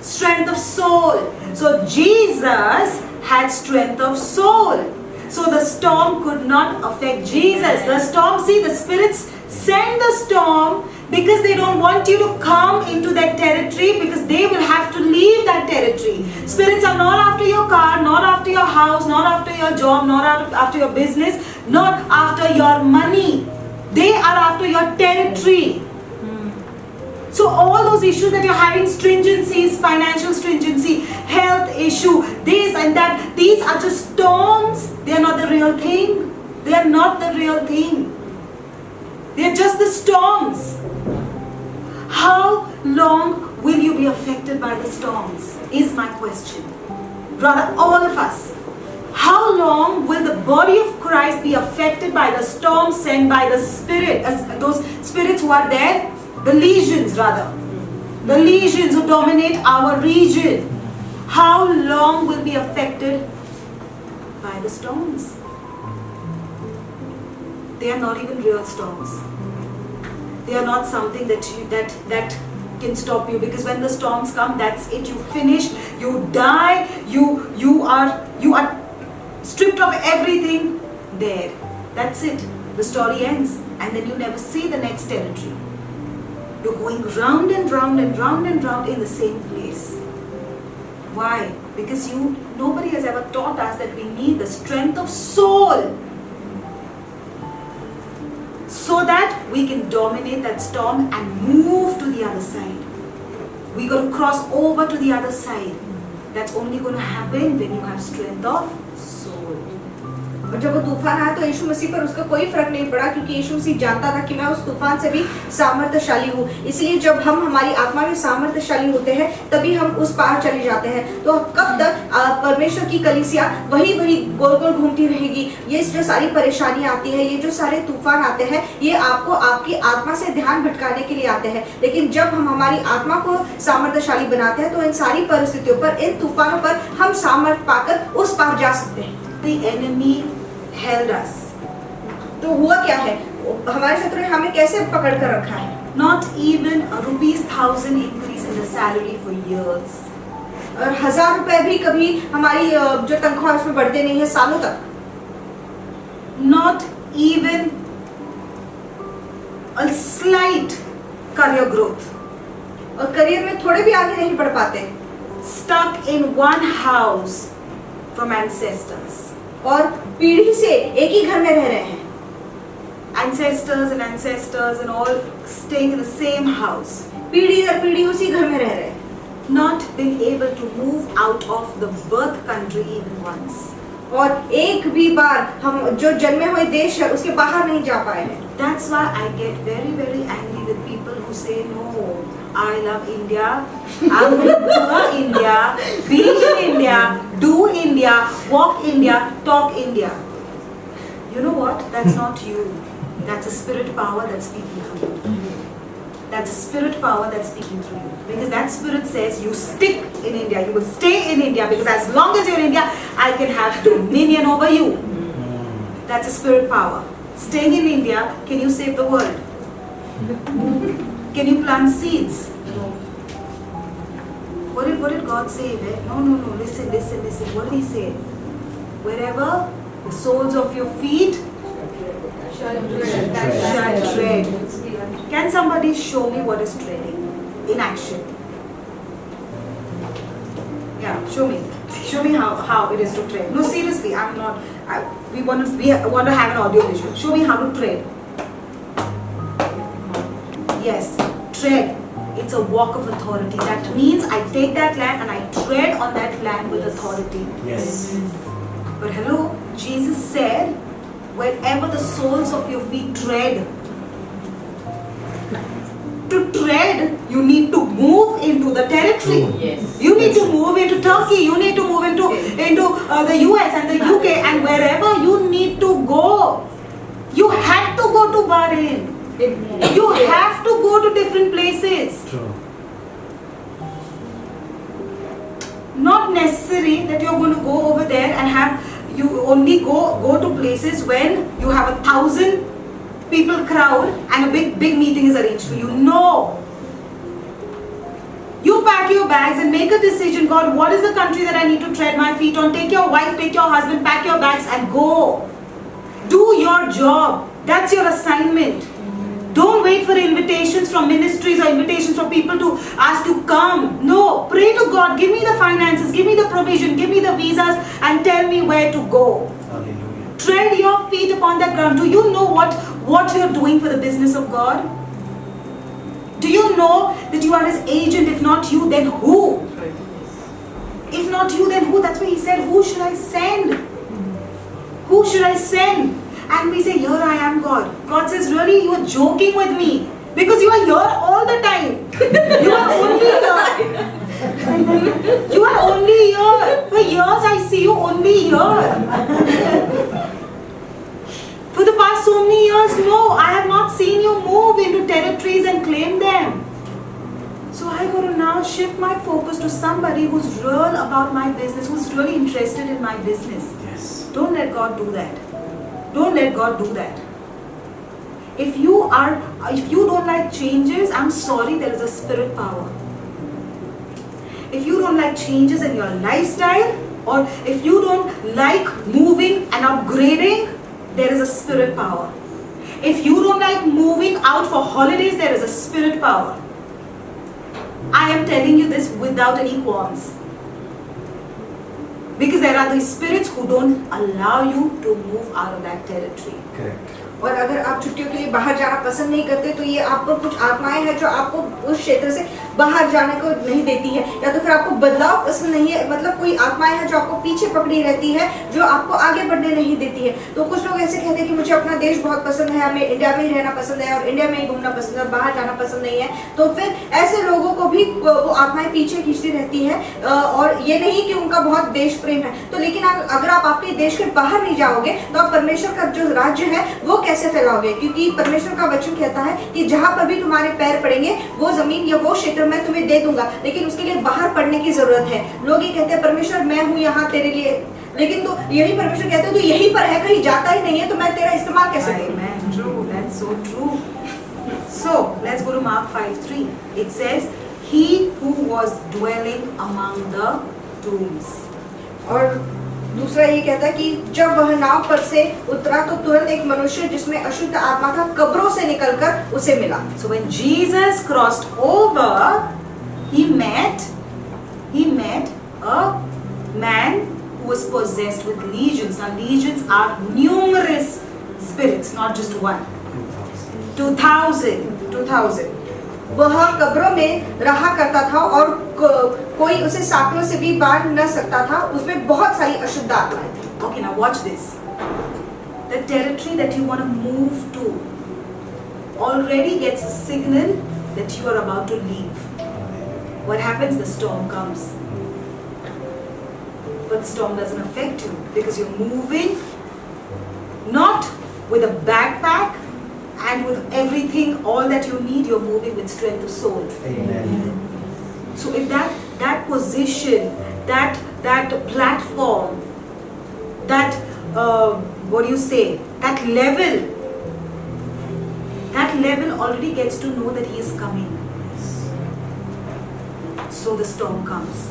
Strength of soul. So Jesus had strength of soul. So the storm could not affect Jesus. The storm, see, the spirits send the storm because they don't want you to come into that territory, because they will have to leave that territory. Spirits are not after your car, not after your house, not after your job, not after your business, not after your money. They are after your territory. So all those issues that you're having, stringencies, financial stringency, health issue, this and that, these are just storms. They are not the real thing. They are not the real thing. They are just the storms. How long will you be affected by the storms? Is my question. Brother, all of us. How long will the body of Christ be affected by the storms sent by the Spirit? Those spirits who are there, the legions rather. The legions who dominate our region. How long will be affected by the storms? They are not even real storms. They are not something that can stop you, because when the storms come, that's it. You finish. You die. You are stripped of everything there. That's it. The story ends, and then you never see the next territory. You're going round and round and round and round in the same place. Why? Because nobody has ever taught us that we need the strength of soul, so that we can dominate that storm and move to the other side. We got to cross over to the other side. That's only going to happen when you have strength of soul. और जब वो तूफान आया तो यीशु मसीह पर उसका कोई फर्क नहीं पड़ा, क्योंकि यीशु मसीह जानता था कि मैं उस तूफान से भी सामर्थ्यशाली हूँ। इसलिए जब हम हमारी आत्मा में सामर्थ्यशाली होते हैं तभी हम उस पार चले जाते हैं। तो कब तक परमेश्वर की कलीसिया वही गोल गोल घूमती रहेगी? ये जो सारी परेशानी आती है, ये जो सारे तूफान आते हैं, ये आपको आपकी आत्मा से ध्यान भटकाने के लिए आते हैं। लेकिन जब हम हमारी आत्मा को सामर्थ्यशाली बनाते हैं तो इन सारी परिस्थितियों पर, इन तूफानों पर हम सामर्थ्य पाकर उस पार जा सकते हैं। The enemy held us. तो हुआ क्या है? हमारे शत्रु ने हमें कैसे पकड़ कर रखा है? Not even a ₹1,000 increase in the salary for years. और 1000 रुपए भी कभी हमारी जो तनख्वाह है उसमें बढ़ते नहीं है सालों तक। Not even a slight career growth. और करियर में थोड़े भी आगे नहीं बढ़ पाते। Stuck in one house from ancestors. और पीढ़ी से एक ही घर में रह रहे हैं। Ancestors and all staying in the same house. पीढ़ी दर पीढ़ी उसी घर में रह रहे हैं। Not being able to move out of the birth country even once. और एक भी बार हम जो जन्मे हुए देश है उसके बाहर नहीं जा पाए हैं। That's why I get very, very angry with people who say, no, I love India, I'm going to love India, be in India, do India, walk India, talk India. You know what? That's not you. That's a spirit power that's speaking through you. That's a spirit power that's speaking through you. Because that spirit says you stick in India, you will stay in India, because as long as you're in India, I can have dominion over you. That's a spirit power. Staying in India, can you save the world? Can you plant seeds? No. What did God say? No. Listen. What did He say? Wherever the soles of your feet shall tread. Can somebody show me what is treading in action? Yeah, show me. Show me how it is to tread. No, seriously, I'm not. We want to have an audio visual. Show me how to tread. Yes, tread. It's a walk of authority. That means I take that land and I tread on that land with authority. Yes. But hello, Jesus said, wherever the soles of your feet tread. To tread, you need to move into the territory. Yes. You need to move into Turkey. You need to move into the US and the UK and wherever you need to go. You had to go to Bahrain. You have to go to different places. True. Not necessary that you're going to go over there and have you only go to places when you have 1,000 people crowd and a big meeting is arranged for you. No. You pack your bags and make a decision. God, what is the country that I need to tread my feet on? Take your wife, take your husband, pack your bags and go. Do your job. That's your assignment. Don't wait for invitations from ministries or invitations from people to ask you come. No, pray to God. Give me the finances, give me the provision, give me the visas and tell me where to go. Hallelujah. Tread your feet upon the ground. Do you know what you're doing for the business of God? Do you know that you are His agent? If not you, then who? If not you, then who? That's why He said, who should I send? Who should I send? And we say, here I am, God. God says, really, you are joking with me. Because you are here all the time. You are only here. You are only here. For years I see you only here. For the past so many years, no, I have not seen you move into territories and claim them. So I got to now shift my focus to somebody who's real about my business, who's really interested in my business. Yes. Don't let God do that. Don't let God do that. If you don't like changes, I'm sorry, there is a spirit power. If you don't like changes in your lifestyle, or if you don't like moving and upgrading, there is a spirit power. If you don't like moving out for holidays, there is a spirit power. I am telling you this without any qualms. Because there are these spirits who don't allow you to move out of that territory. Correct. और अगर आप छुट्टियों के लिए बाहर जाना पसंद नहीं करते तो ये आपको कुछ आत्माएं हैं जो आपको उस क्षेत्र से बाहर जाने को नहीं देती है, या तो फिर आपको बदलाव पसंद नहीं है, मतलब कोई आत्माएं हैं जो आपको पीछे पकड़ी रहती है, जो आपको आगे बढ़ने नहीं देती है। तो कुछ लोग ऐसे कहते हैं कि मुझे अपना देश बहुत पसंद है, हमें इंडिया में ही रहना पसंद है और इंडिया में ही घूमना पसंद है, बाहर जाना पसंद नहीं है। तो फिर ऐसे लोगों को भी वो आत्माएं पीछे खींचती रहती है, और ये नहीं कि उनका बहुत देश प्रेम है। तो लेकिन अगर आप आपके देश के बाहर नहीं जाओगे तो आप परमेश्वर का जो राज्य है वो कैसे फैलाओगे? क्योंकि परमेश्वर का वचन कहता है कि जहां पर भी तुम्हारे पैर पड़ेंगे वो जमीन या वो क्षेत्र मैं तुम्हें दे दूंगा, लेकिन उसके लिए बाहर पड़ने की जरूरत है। लोग ये कहते हैं परमेश्वर मैं हूं यहाँ तेरे लिए, लेकिन तो यही परमेश्वर कहते हैं तो यहीं पर है, कहीं जाता ही नहीं है, तो मैं तेरा इस्तेमाल कैसे करूं? Amen. True. That's so true. So let's go to Mark 5:3. It says, "He who was dwelling among the tombs." और दूसरा ये कहता है कि जब वह नाव पर से उतरा तो तुरंत एक मनुष्य जिसमें अशुद्ध आत्मा था कब्रों से निकलकर उसे मिला। So when Jesus crossed over, he met a man who was possessed with legions. Now legions are numerous spirits, not just one. 2,000. वह कब्रों में रहा करता था और कोई उसे साँकलों से भी बांध न सकता था, उसमें बहुत सारी अशुद्ध आत्माएं थी। Okay, now watch this. The territory that you want to move to already gets a signal that you are about to leave. What happens? The storm comes. But the storm doesn't affect you because you're moving not with a backpack and with everything, all that you need, you're moving with strength of soul. Amen. So if that position, that platform, that that level already gets to know that he is coming. So the storm comes.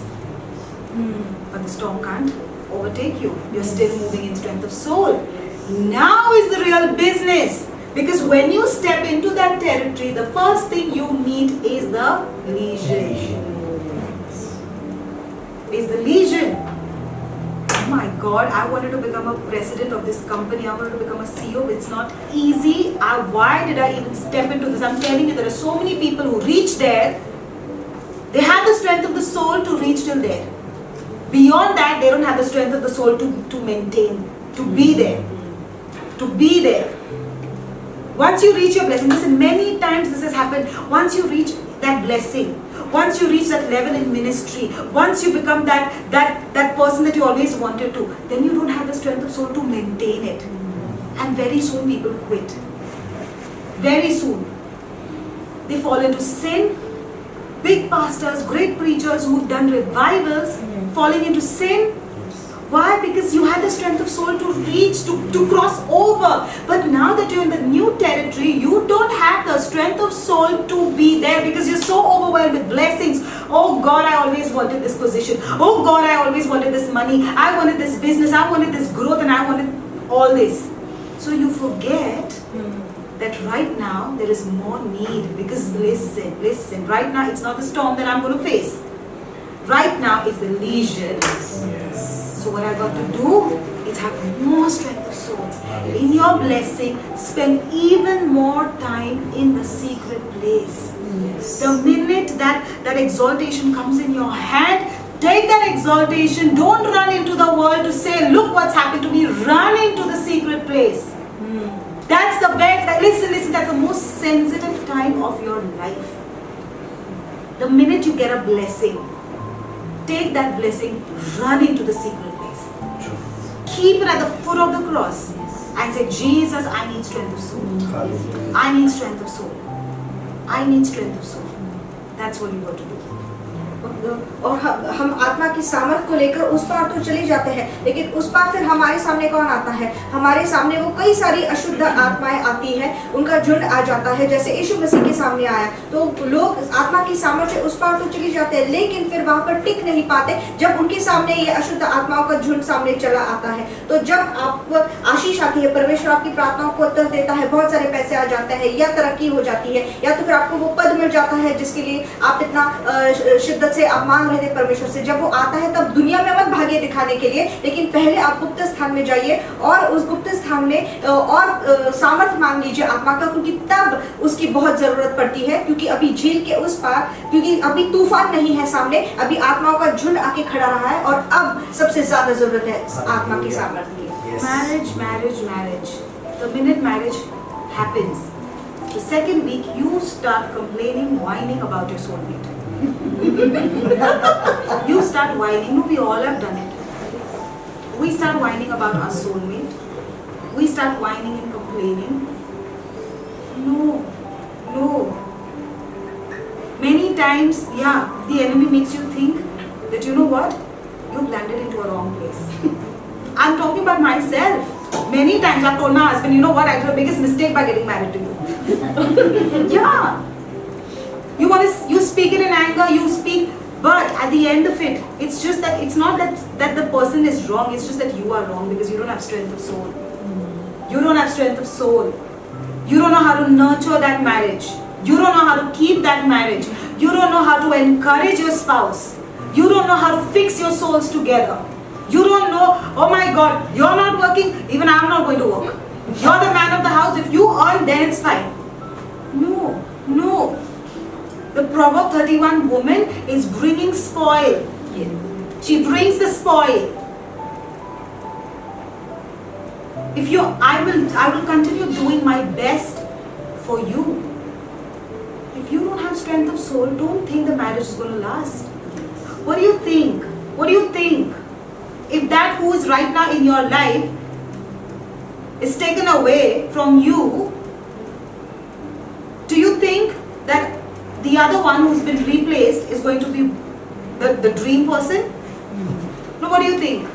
But the storm can't overtake you. You're still moving in strength of soul. Now is the real business. Because when you step into that territory, the first thing you meet is the legion. Is the legion. Oh my God, I wanted to become a president of this company. I wanted to become a CEO. It's not easy. Why did I even step into this? I'm telling you, there are so many people who reach there. They have the strength of the soul to reach till there. Beyond that, they don't have the strength of the soul to maintain, to be there. To be there. Once you reach your blessing, listen, many times this has happened. Once you reach that blessing, once you reach that level in ministry, once you become that person that you always wanted to, then you don't have the strength of soul to maintain it. And very soon people quit. Very soon. They fall into sin. Big pastors, great preachers who've done revivals, falling into sin. Why? Because you had the strength of soul to reach, to cross over. But now that you're in the new territory, you don't have the strength of soul to be there because you're so overwhelmed with blessings. Oh God, I always wanted this position. Oh God, I always wanted this money. I wanted this business. I wanted this growth, and I wanted all this. So you forget that right now there is more need, because listen, right now it's not the storm that I'm going to face. Right now it's the leisure. So what I got to do is have more strength of soul. In your blessing, spend even more time in the secret place. The minute that exaltation comes in your hand, take that exaltation. Don't run into the world to say, look what's happened to me. Run into the secret place. That's the best. Listen, that's the most sensitive time of your life. The minute you get a blessing, take that blessing, run into the secret place. Keep it at the foot of the cross and say, Jesus, I need strength of soul. I need strength of soul. I need strength of soul. That's what you got to do. और हम आत्मा की सामर्थ को लेकर उस पार तो चले जाते हैं, लेकिन उस पार फिर हमारे सामने कौन आता है? हमारे सामने वो कई सारी अशुद्ध आत्माएं आती हैं, उनका झुंड आ जाता है, जैसे यीशु मसीह के सामने आया। तो लोग आत्मा की सामर्थ से उस पार तो चले जाते हैं, लेकिन फिर वहां पर टिक नहीं पाते जब उनके सामने ये अशुद्ध आत्माओं का झुंड सामने चला आता है। तो जब आपको आशीष आती है, परमेश्वर आपकी प्रार्थनाओं को उत्तर देता है, बहुत सारे पैसे आ जाते हैं, या तरक्की हो जाती है, या तो फिर आपको वो पद मिल जाता है जिसके लिए आप इतना शिद्दत से आप मांग रहे थे परमेश्वर से। जब वो आता है तब दुनिया में मत भागे दिखाने के लिए, लेकिन पहले आप गुप्त स्थान में जाइए और उस गुप्त स्थान में और सामर्थ मांग लीजिए आत्मा का, क्योंकि तब उसकी बहुत जरूरत पड़ती है। क्योंकि अभी झील के उस पार, क्योंकि अभी तूफान नहीं है सामने, अभी आत्माओं का झुंड आके खड़ा रहा है, और अब सबसे ज्यादा जरूरत है आत्मा की सामर्थ की। Marriage. The minute marriage happens, the second week you start complaining, whining about your soulmate. You start whining. No, we all have done it. We start whining about our soulmate. We start whining and complaining. No. Many times, the enemy makes you think that, you know what, you've landed into a wrong place. I'm talking about myself. Many times I've told my husband, you know what, I did the biggest mistake by getting married to you. Yeah. You speak it in anger, you speak, but at the end of it, it's just that it's not that the person is wrong, it's just that you are wrong because you don't have strength of soul. You don't have strength of soul. You don't know how to nurture that marriage. You don't know how to keep that marriage. You don't know how to encourage your spouse. You don't know how to fix your souls together. You don't know, oh my God, you're not working, even I'm not going to work. You're the man of the house. If you earn, then it's fine. No. The Proverb 31 woman is bringing spoil. She brings the spoil. I will continue doing my best for you. If you don't have strength of soul, don't think the marriage is going to last. What do you think? If that who is right now in your life is taken away from you, do you think that the other one who's been replaced is going to be the dream person? No, what do you think?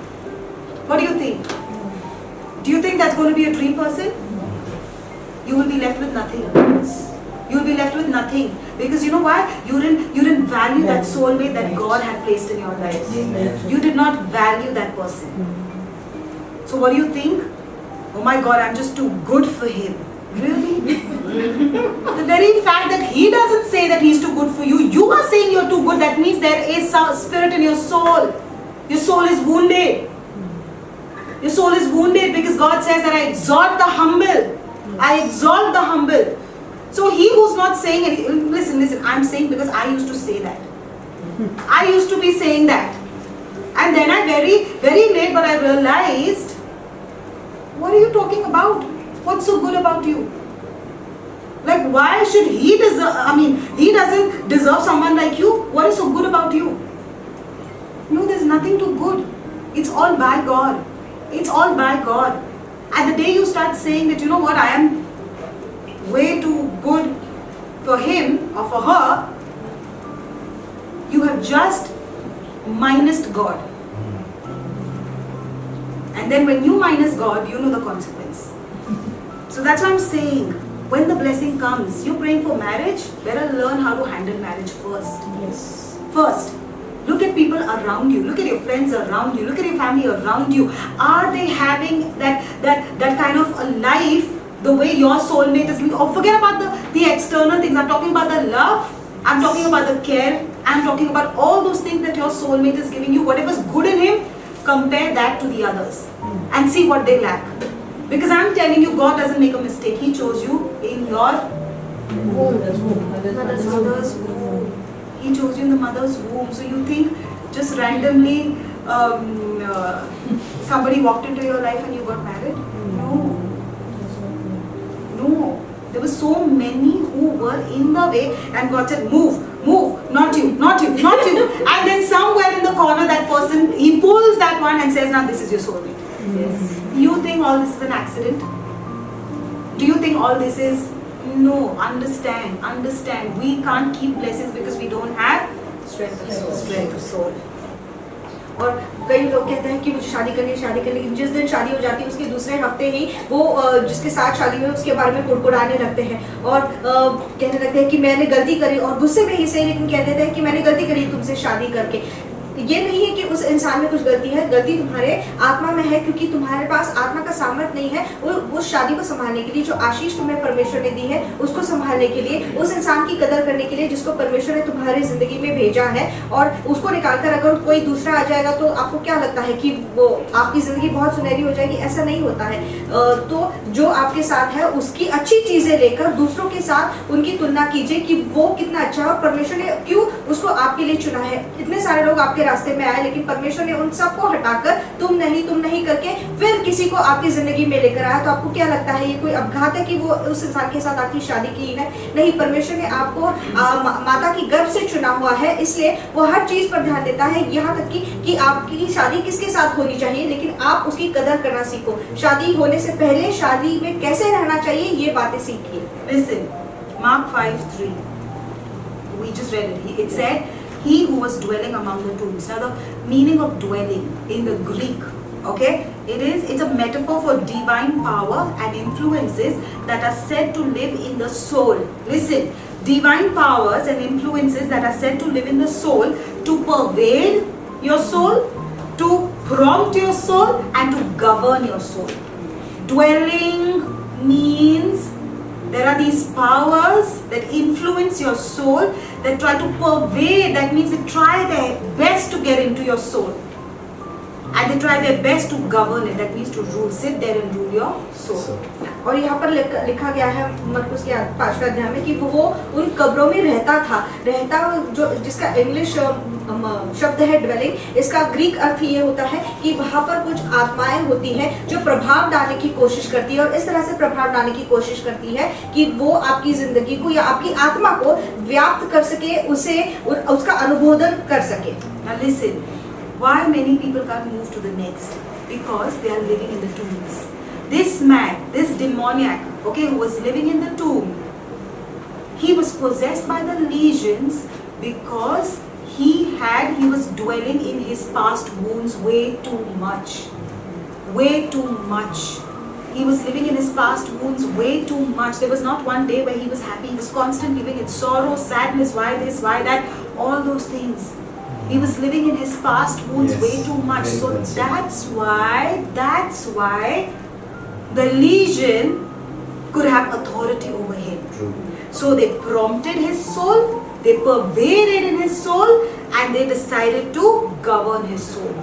Do you think that's going to be a dream person? You will be left with nothing. You will be left with nothing. Because you know why? You didn't value that soulmate that God had placed in your life. You did not value that person. So what do you think? Oh my God, I'm just too good for him. Really? The very fact that he doesn't say that he's too good for you, you are saying you're too good, that means there is some spirit in your soul. Your soul is wounded. Your soul is wounded because God says that I exalt the humble. I exalt the humble. So he who's not saying anything, listen, I'm saying because I used to say that. I used to be saying that. And then I very, very late, but I realized, what are you talking about? What's so good about you? Like, why should he deserve, he doesn't deserve someone like you. What is so good about you? No, there's nothing too good. It's all by God. It's all by God. And the day you start saying that, you know what, I am way too good for him or for her, you have just minused God. And then when you minus God, you know the consequence. So that's what I'm saying. When the blessing comes, you're praying for marriage, better learn how to handle marriage first. Yes. First, look at people around you. Look at your friends around you. Look at your family around you. Are they having that kind of a life the way your soulmate is living? Or forget about the external things. I'm talking about the love. I'm talking about the care. I'm talking about all those things that your soulmate is giving you. Whatever's good in him, compare that to the others and see what they lack. Because I'm telling you, God doesn't make a mistake. He chose you in your Mother's womb. mother's womb. He chose you in the mother's womb. So you think just randomly somebody walked into your life and you got married? No. No. There were so many who were in the way and God said, move, move, not you, not you, not you. And then somewhere in the corner that person, he pulls that one and says, now this is your soulmate. Yes. You think all this is an accident? Do you think all this is? No, understand. We can't keep blessings because we don't have Strength of soul. strength of soul. और कई लोग कहते हैं कि मुझे शादी करनी है, जिस दिन शादी हो जाती है उसके दूसरे हफ्ते ही वो जिसके साथ शादी हुई उसके बारे में कुड़कुड़ाने लगते हैं और कहने लगते हैं कि मैंने गलती करी, और गुस्से में ही सही लेकिन कह देते हैं कि मैंने गलती करी तुमसे शादी करके। ये नहीं है कि उस इंसान में कुछ गलती है, गलती तुम्हारे आत्मा में है, क्योंकि तुम्हारे पास आत्मा का सामर्थ्य नहीं है वो शादी को संभालने के लिए, जो आशीष तुम्हें परमेश्वर ने दी है उसको संभालने के लिए, उस इंसान की कदर करने के लिए जिसको परमेश्वर ने तुम्हारी जिंदगी में भेजा है। और उसको निकालकर अगर कोई दूसरा आ जाएगा तो आपको क्या लगता है कि वो आपकी जिंदगी बहुत सुनहरी हो जाएगी? ऐसा नहीं होता है। तो जो आपके साथ है उसकी अच्छी चीजें लेकर दूसरों के साथ उनकी तुलना कीजिए कि वो कितना अच्छा है और परमेश्वर ने क्यों उसको आपके लिए चुना है। इतने सारे लोग आपके रास्ते में आए लेकिन परमेश्वर ने उन सबको हटाकर तुम नहीं करके फिर किसी को आपकी जिंदगी में लेकर आया। तो आपको क्या लगता है ये कोई अपघात है कि वो उस इंसान के साथ आपकी शादी की है? नहीं, परमेश्वर ने आपको माता की गर्भ से चुना हुआ है, इसलिए वो हर चीज पर ध्यान देता है, यहाँ तक कि आपकी शादी किसके साथ होनी चाहिए, लेकिन आप उसकी कदर करना सीखो। शादी होने से पहले शादी में कैसे रहना चाहिए ये बातें सीखिए। Listen, Mark 5:3. We just read it. It said, he who was dwelling among the tombs. Now the meaning of dwelling in the Greek, okay, it's a metaphor for divine power and influences that are said to live in the soul. Listen, divine powers and influences that are said to live in the soul to pervade your soul, to prompt your soul and to govern your soul. Dwelling means there are these powers that influence your soul, that try to pervade, that means they try their best to get into your soul. And they try their best to govern it, that means to rule, sit there and rule your soul. और यहाँ पर लिखा गया है मरकुस के 5वें अध्याय में कि वो उन कब्रों में रहता जो जिसका इंग्लिश शब्द है ड्वेलिंग, इसका ग्रीक अर्थ ये होता है कि वहाँ पर कुछ आत्माएं होती हैं जो प्रभाव डालने की कोशिश करती है और इस तरह से प्रभाव डालने की कोशिश करती है कि वो आपकी जिंदगी को या आपकी आत्मा को व्याप्त कर सके, उसे उसका अनुमोदन कर सके। Now listen, why many people can't move to the next? Because they are living in the tombs. This man, this demoniac, okay, who was living in the tomb, he was possessed by the legions because he was dwelling in his past wounds way too much. He was living in his past wounds way too much. There was not one day where he was happy. He was constantly living in sorrow, sadness, why this, why that, all those things. He was living in his past wounds way too much. So that's why the legion could have authority over him. True. So they prompted his soul, they pervaded in his soul, and they decided to govern his soul.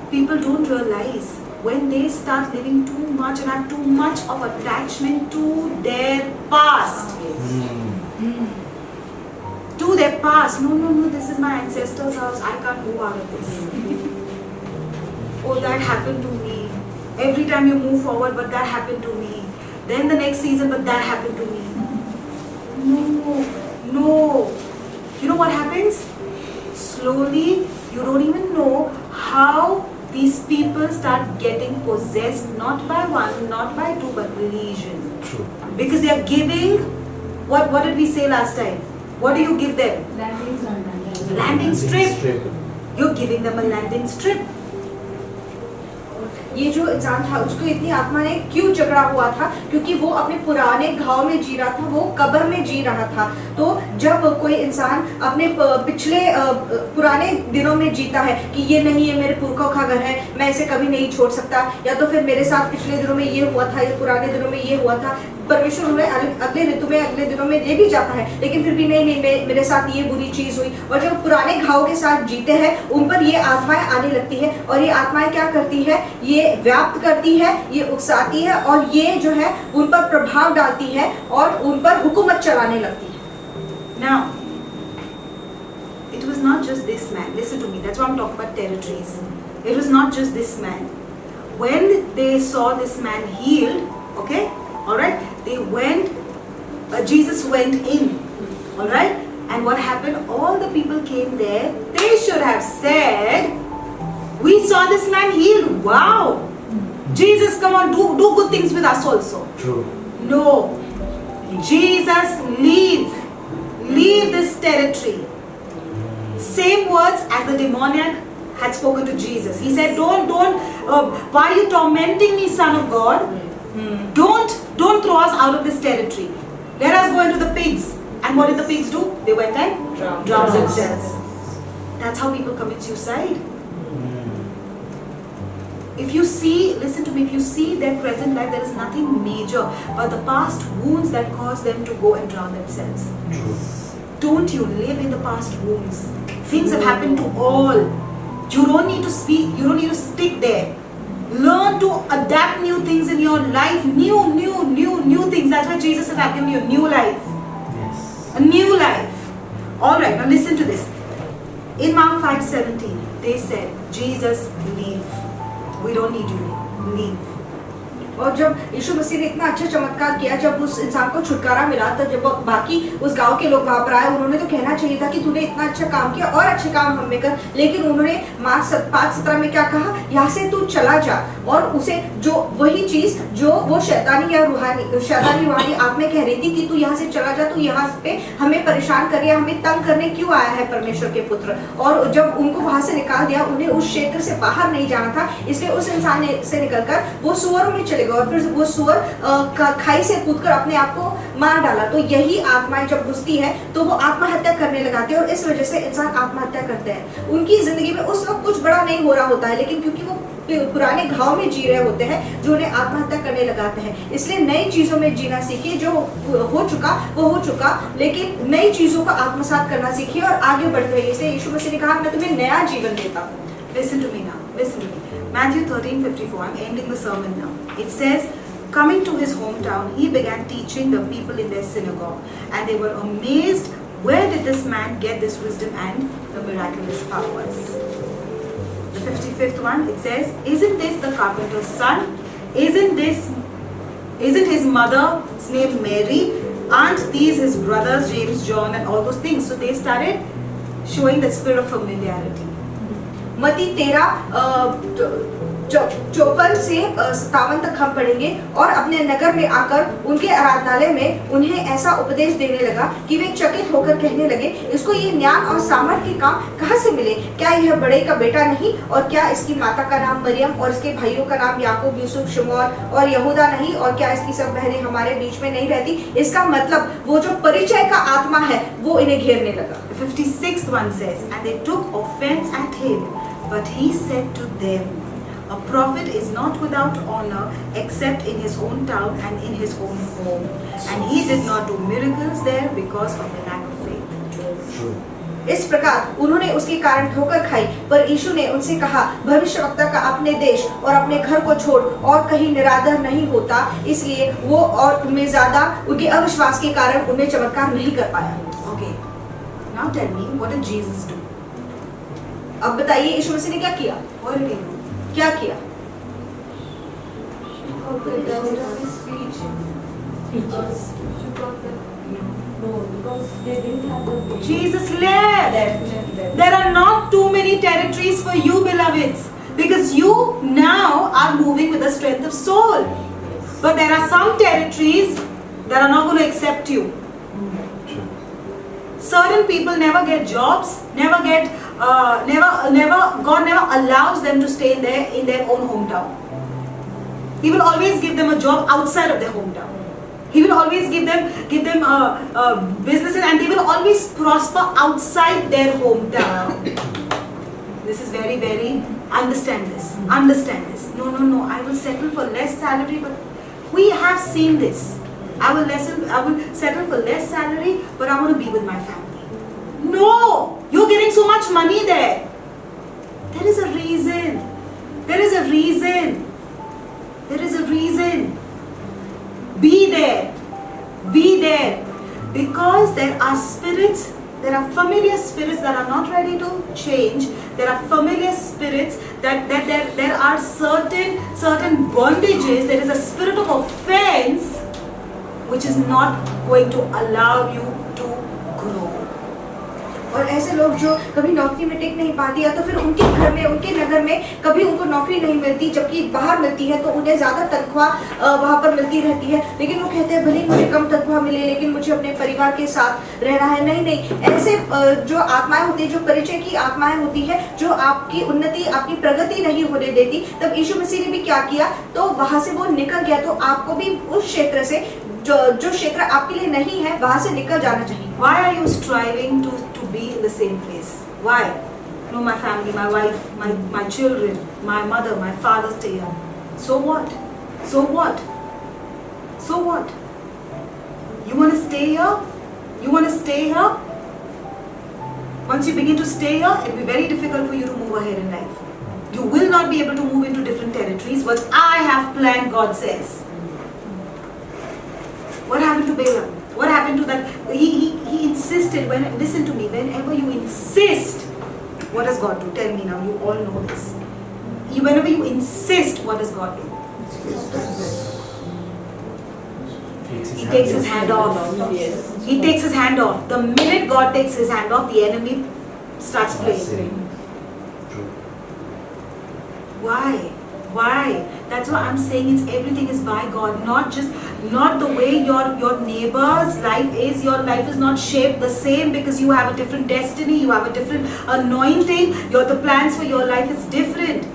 People don't realize when they start living too much and have too much of attachment to their past. To their past. No, this is my ancestor's house. I can't move out of this. Oh, that happened to me. Every time you move forward, but that happened to me. Then the next season, but that happened to me. No. You know what happens? Slowly, you don't even know how these people start getting possessed, not by one, not by two, but legion. True. Because they are giving, what did we say last time? What do you give them? Landing strip. You're giving them a landing strip. ये जो इंसान था उसको इतनी आत्मा ने क्यों जकड़ा हुआ था, क्योंकि वो अपने पुराने घाव में जी रहा था, वो कब्र में जी रहा था। तो जब कोई इंसान अपने पिछले पुराने दिनों में जीता है कि ये नहीं है मेरे पुरखों का घर है, मैं इसे कभी नहीं छोड़ सकता, या तो फिर मेरे साथ पिछले दिनों में ये हुआ था, या पुराने दिनों में ये हुआ था, परमेश्वर उन्हें अगले ऋतु में अगले दिनों में ले भी जाता है, लेकिन फिर भी नहीं मेरे साथ ये बुरी चीज हुई। और जब पुराने घाव के साथ जीते हैं उन पर ये आत्माएं आने लगती है, और ये आत्माएं क्या करती है, ये व्याप्त करती है, ये उकसाती है, और ये जो है उन पर प्रभाव डालती है और उन पर हुकूमत चलाने लगती है। Now, it was not just this man. Listen to me. That's why I'm talking about territories. It was not just this man. When they saw this man healed, okay, all right, they went. Jesus went in, all right, and what happened? All the people came there. They should have said, "We saw this man healed. Wow, Jesus, come on, do good things with us also." True. No, Jesus, leave this territory. Same words as the demoniac had spoken to Jesus. He said, why are you tormenting me, Son of God? Don't throw us out of this territory. Let us go into the pigs. And what did the pigs do? They went and drowned themselves. That's how people commit suicide. If you see, listen to me, if you see their present life, there is nothing major but the past wounds that caused them to go and drown themselves. True. Don't you live in the past wounds. Things have happened to all. You don't need to speak, you don't need to stick there. Learn to adapt new things in your life. New things. That's why Jesus has given you a new life. Yes. A new life. Alright, now listen to this. In Mark 5:17, they said, Jesus, leave. We don't need you. Leave. और जब यीशु मसीह ने इतना अच्छा चमत्कार किया, जब उस इंसान को छुटकारा मिला, तो जब बाकी उस गांव के लोग वहां पर आए, उन्होंने तो कहना चाहिए था कि तूने इतना अच्छा काम किया और अच्छे काम हम में कर, लेकिन उन्होंने मार्क 5:17 में क्या कहा, यहाँ से तू चला जा। और उसे जो वही चीज जो वो शैतानी रूहानी आत्मा कह रही थी कि तू यहाँ से चला जा, तू यहाँ पे हमें परेशान कर, हमें तंग करने क्यों आया है परमेश्वर के पुत्र। और जब उनको वहां से निकाल दिया, उन्हें उस क्षेत्र से बाहर नहीं जाना था, इसलिए उस इंसान से निकलकर वो सुअरों में चले गए, और फिर वो सुअर खाई से कूदकर अपने आप को मार डाला। तो यही आत्माएं जब घुसती है तो वो आत्महत्या करने लगाते हैं, और इस वजह से इंसान आत्महत्या करते हैं। उनकी जिंदगी में उस वक्त कुछ बड़ा नहीं हो रहा होता है, लेकिन क्योंकि वो पुराने घाव में जी रहे होते हैं जो उन्हें आत्महत्या करने लगाते हैं। इसलिए नई चीजों में जीना सीखिए, जो हो चुका वो हो चुका, लेकिन नई चीजों को आत्मसात करना सीखिए और आगे बढ़ते रहिए। इसलिए यीशु मसीह ने कहा, मैं तुम्हें नया जीवन देता हूँ। Listen to me now. Listen to me. Matthew 13:54. I'm ending the sermon now. It says, coming to his hometown, he began teaching the people in their synagogue, and they were amazed. Where did this man get this wisdom and the miraculous powers? The 55th one, it says, isn't this the carpenter's son? Isn't his mother's name Mary? Aren't these his brothers James, John, and all those things? So they started showing that spirit of familiarity. मत्ती 13:54 से 57 तक हम पढ़ेंगे। और अपने नगर में आकर उनके आराधनालय में उन्हें ऐसा उपदेश देने लगा कि वे चकित होकर कहने लगे, इसको ये ज्ञान और सामर्थ्य के काम कहाँ से मिले? क्या यह बड़े का बेटा नहीं? और क्या इसकी माता का नाम मरियम और इसके भाइयों का नाम याकूब, यूसुफ, शमौन और यहूदा नहीं? और क्या इसकी सब बहनें हमारे बीच में नहीं रहती? इसका मतलब वो जो परिचय का आत्मा है वो इन्हें घेरने लगा। The 56th one says, and they took offense at him, but he said to them, a prophet is not without honor except in his own town and in his own home. And he did not do miracles there because of the lack of faith. True. इस प्रकार उन्होंने उसके कारण ठोकर खाई, पर यीशु ने उनसे कहा, भविष्यवक्ता का अपने देश और अपने घर को छोड़ और कहीं निरादर नहीं होता। इसलिए वो और उनमें ज्यादा उनके अविश्वास के कारण उन्हें चमत्कार नहीं कर पाया। Okay, now tell me, what did Jesus do? अब बताइए यीशु मसीह ने क्या किया? What did he do? क्या किया? Because they didn't have the Jesus left. There are not too many territories for you, beloveds, because you now are moving with the strength of soul. But there are some territories that are not going to accept you. Certain people never get jobs, God never allows them to stay in their own hometown. He will always give them a job outside of their hometown. He will always give them businesses, and they will always prosper outside their hometown. This is very, very, understand this. No, I will settle for less salary, but we have seen this. I will settle for less salary, but I want to be with my family. No, you're getting so much money there. There is a reason. There is a reason. There is a reason. Be there. Be there. Because there are spirits, there are familiar spirits that are not ready to change. There are familiar spirits that there are certain bondages. There is a spirit of offense which is not going to allow you to grow. और ऐसे लोग जो कभी नौकरी में टिक नहीं पाती या तो फिर उनके घर में, उनके नगर में कभी उनको नौकरी नहीं मिलती, जबकि बाहर मिलती है तो उन्हें ज़्यादा तनख्वाह वहाँ पर मिलती रहती है, लेकिन वो कहते हैं भले ही मुझे कम तनख्वाह मिले लेकिन मुझे अपने परिवार के साथ रहना है। नहीं, ऐसे जो आत्माएं होती है, जो परिचय की आत्माएं होती है, जो आपकी उन्नति, आपकी प्रगति नहीं होने देती, तब यीशु मसीह ने भी क्या किया, तो वहाँ से वो निकल गया। तो आपको भी उस क्षेत्र से, जो क्षेत्र आपके लिए नहीं है, वहाँ से निकल जाना चाहिए। Why are you striving to be in the same place? Why? No, my family, my wife, my children, my mother, my father stay here. So what? So what? So what? You want to stay here? You want to stay here? Once you begin to stay here, it will be very difficult for you to move ahead in life. You will not be able to move into different territories. What I have planned, God says. What happened to Balaam? What happened to that? He insisted. Listen to me. Whenever you insist, what does God do? Tell me now. You all know this. Whenever you insist, what does God do? He takes his hand off. Yes. He takes his hand off. The minute God takes his hand off, the enemy starts playing. Why? That's why I'm saying everything is by God, not the way your neighbor's life is. Your life is not shaped the same because you have a different destiny, you have a different anointing. The plans for your life is different.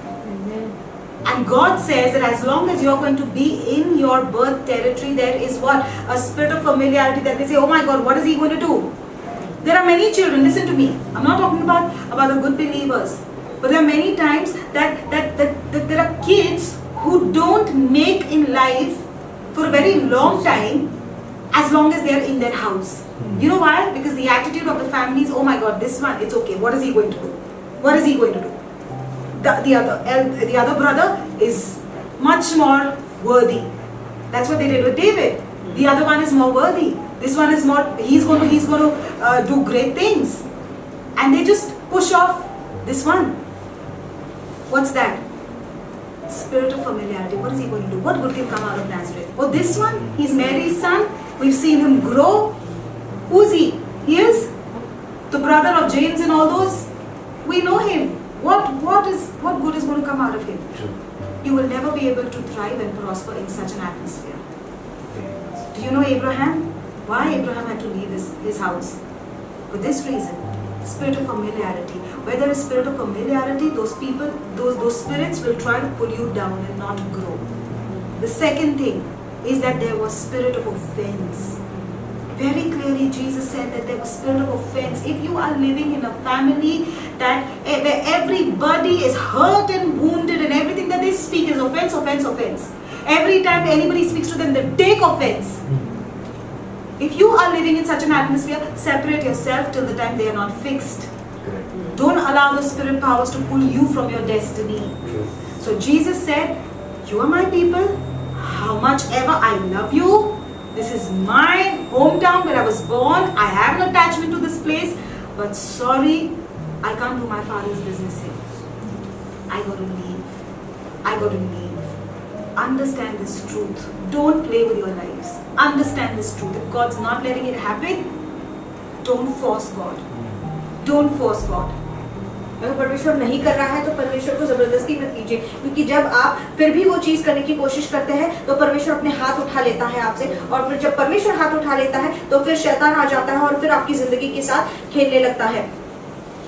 And God says that as long as you're going to be in your birth territory, there is what? A spirit of familiarity that they say, oh my God, what is he going to do? There are many children, listen to me. I'm not talking about the good believers. But there are many times that there are kids who don't make in life for a very long time as long as they are in their house. You know why? Because the attitude of the family is, oh my God, this one, it's okay. What is he going to do? What is he going to do? The other brother is much more worthy. That's what they did with David. The other one is more worthy. This one is more, he's going to do great things. And they just push off this one. What's that? Spirit of familiarity. What is he going to do? What good can come out of Nazareth? Oh, this one, he's Mary's son. We've seen him grow. Who's he? He is the brother of James and all those. We know him. What good is going to come out of him? You will never be able to thrive and prosper in such an atmosphere. Do you know Abraham? Why Abraham had to leave his house? For this reason. Spirit of familiarity. Where there is spirit of familiarity, those people, those spirits will try to pull you down and not grow. The second thing is that there was spirit of offense. Very clearly Jesus said that there was spirit of offense. If you are living in a family where everybody is hurt and wounded and everything that they speak is offense. Every time anybody speaks to them, they take offense. If you are living in such an atmosphere, separate yourself till the time they are not fixed. Correct. Don't allow the spirit powers to pull you from your destiny. True. So Jesus said, you are my people, how much ever I love you. This is my hometown where I was born. I have an attachment to this place. But sorry, I can't do my father's business here. I got to leave. Understand this truth. Don't play with your lives. Understand this truth. If God's not letting it happen, don't force God. Don't force God. अगर परमेश्वर नहीं कर रहा है तो परमेश्वर को जबरदस्ती मत कीजिए, क्योंकि जब आप फिर भी वो चीज करने की कोशिश करते हैं तो परमेश्वर अपने हाथ उठा लेता है आपसे, और फिर जब परमेश्वर हाथ उठा लेता है तो फिर शैतान आ जाता है और फिर आपकी जिंदगी के साथ खेलने लगता है।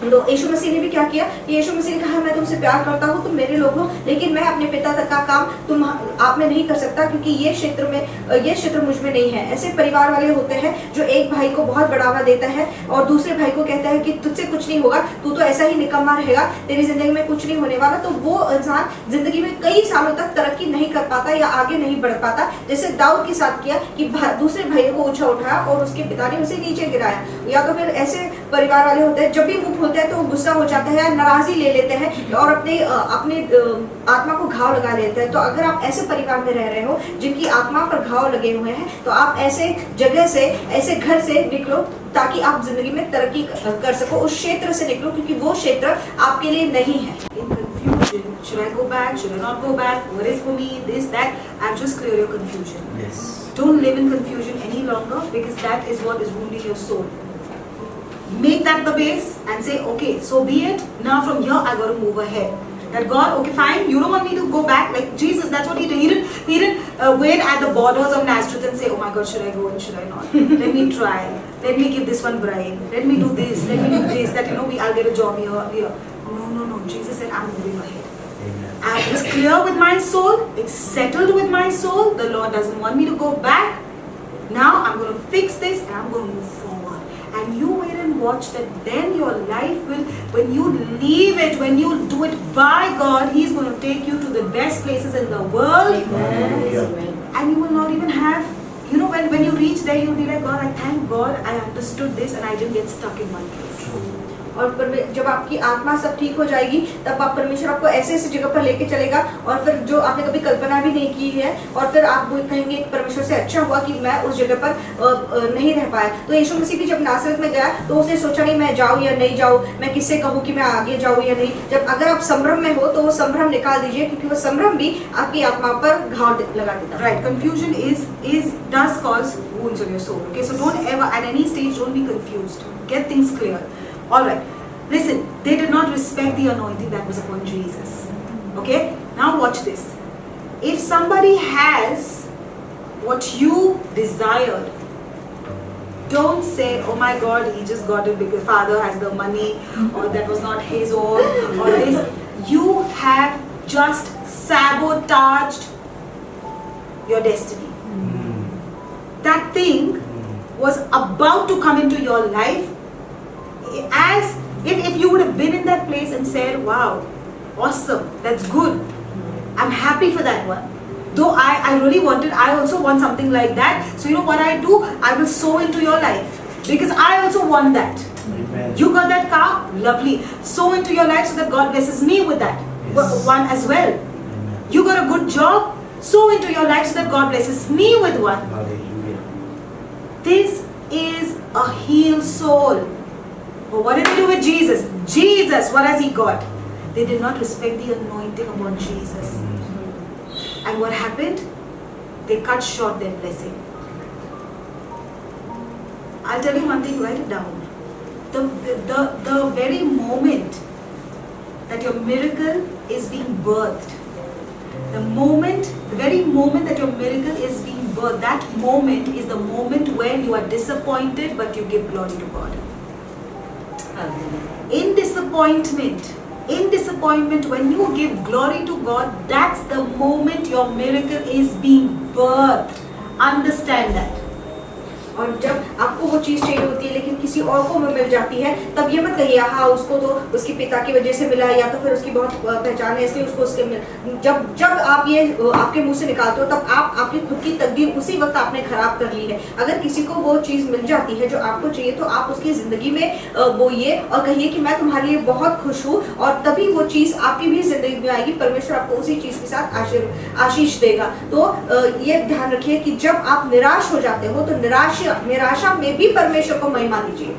तो यीशु मसीह ने भी क्या किया? यीशु मसीह ने कहा मैं तुमसे प्यार करता हूँ, तुम मेरे लोग हो, लेकिन मैं अपने पिता तक का काम तुम आप में नहीं कर सकता, क्योंकि ये क्षेत्र मुझ में नहीं है। ऐसे परिवार वाले होते हैं जो एक भाई को बहुत बढ़ावा देता है और दूसरे भाई को कहता है कि तुझसे कुछ नहीं होगा, तू तो ऐसा ही निकम्मा रहेगा, तेरी जिंदगी में कुछ नहीं होने वाला। तो वो इंसान जिंदगी में कई सालों तक तरक्की नहीं कर पाता या आगे नहीं बढ़ पाता, जैसे दाऊद के साथ किया कि दूसरे भाई को ऊंचा उठाया और उसके पिता ने उसे नीचे गिराया। या तो फिर ऐसे परिवार वाले होते हैं जब भी मुंह खोलते हैं तो गुस्सा हो जाता है, नाराजगी ले लेते हैं और अपने आत्मा को घाव लगा लेते हैं। तो अगर आप ऐसे परिवार में रह रहे हो जिनकी आत्मा पर घाव लगे हुए हैं, तो आप ऐसे जगह से, ऐसे घर से निकलो ताकि आप जिंदगी में तरक्की कर सको। उस क्षेत्र से निकलो क्योंकि वो क्षेत्र आपके लिए नहीं है। In confusion, should I go back? Should I not go back? What is for me? This, that. I'll just clear your confusion. Yes. Don't live in confusion any longer, because that is what is wounding your soul. Make that the base and say, okay, so be it. Now from here I got to move ahead. That God, okay, fine. You don't want me to go back like Jesus. That's what he did. He didn't wait at the borders of Nazareth and say, oh my God, should I go and should I not? Let me try. Let me give this one bribe. Let me do this. Let me do this. That I'll get a job here. No. Jesus said, I'm moving ahead. And it's clear with my soul. It's settled with my soul. The Lord doesn't want me to go back. Now I'm going to fix this and I'm going to move forward. And you wait and watch that then your life will, when you leave it, when you do it by God, He's going to take you to the best places in the world. Amen. And you will not even have, when you reach there, you'll be like, God, I thank God I understood this and I didn't get stuck in one place. और जब आपकी आत्मा सब ठीक हो जाएगी तब आप परमेश्वर आपको ऐसे ऐसी जगह पर लेके चलेगा और फिर जो आपने कभी कल्पना भी नहीं की है, और फिर आप कहेंगे परमेश्वर से अच्छा हुआ कि मैं उस जगह पर नहीं रह पाया। तो यीशु मसीह भी जब नासरत में गया तो उसने सोचा नहीं मैं जाऊँ या नहीं जाऊँ, मैं किससे कहूँ कि मैं आगे जाऊँ या नहीं। जब अगर आप संभ्रम में हो तो वो संभ्रम निकाल दीजिए, क्योंकि वो संभ्रम भी आपकी आत्मा पर घाव लगा देता है। Right, confusion does cause wounds on your soul. Okay, so don't ever at any stage don't be confused. Get things clear. All right. Listen, they did not respect the anointing that was upon Jesus. Okay? Now watch this. If somebody has what you desired, don't say, oh my God, he just got it because Father has the money, or that was not his own, or this. You have just sabotaged your destiny. That thing was about to come into your life as if you would have been in that place and said, wow, awesome, that's good, I'm happy for that one. Though I really wanted, I also want something like that. So you know what I do? I will sow into your life because I also want that. Amen. You got that car? Lovely. Sow into your life so that God blesses me with that one as well. Amen. You got a good job? Sow into your life so that God blesses me with one. Hallelujah. This is a healed soul. But what did they do with Jesus? Jesus, what has he got? They did not respect the anointing upon Jesus. And what happened? They cut short their blessing. I'll tell you one thing, write it down. The very moment that your miracle is being birthed, the very moment that your miracle is being birthed, that moment is the moment where you are disappointed but you give glory to God. In disappointment, when you give glory to God, that's the moment your miracle is being birthed. Understand that. और जब आपको वो चीज़ चाहिए होती है लेकिन किसी और को मिल जाती है, तब ये मत कहिए हाँ उसको तो उसके पिता की वजह से मिला या तो फिर उसकी बहुत पहचान है इसलिए उसको उसके मिल। जब आप ये आपके मुंह से निकालते हो तब आप आपकी खुद की तकदीर उसी वक्त आपने खराब कर ली है। अगर किसी को वो चीज़ मिल जाती है जो आपको चाहिए तो आप उसकी ज़िंदगी में बोइए और कहिए कि मैं तुम्हारे लिए बहुत खुश हूँ, और तभी वो चीज़ आपकी भी ज़िंदगी में आएगी। परमेश्वर आपको उसी चीज़ के साथ आशीष देगा। तो ये ध्यान रखिए कि जब आप निराश हो जाते हो तो निराशा में भी परमेश्वर को महिमा दीजिए,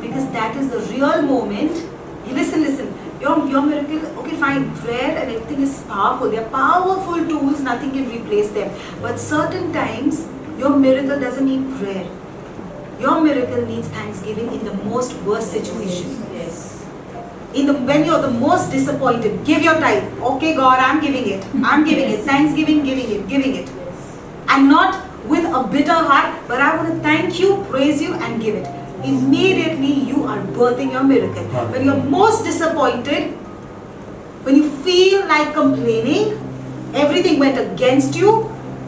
because that is the real moment. Listen, your miracle, okay fine, prayer and everything is powerful, they are powerful tools, nothing can replace them, but certain times your miracle doesn't need prayer. Your miracle needs thanksgiving in the most worst situation. Yes. When you're the most disappointed, give your tithe. Okay God, I'm giving it, thanksgiving, giving it, Yes. and not with a bitter heart, but I want to thank you, praise you and give it. immediately you are birthing your miracle. When you're most disappointed, when you feel like complaining, everything went against you,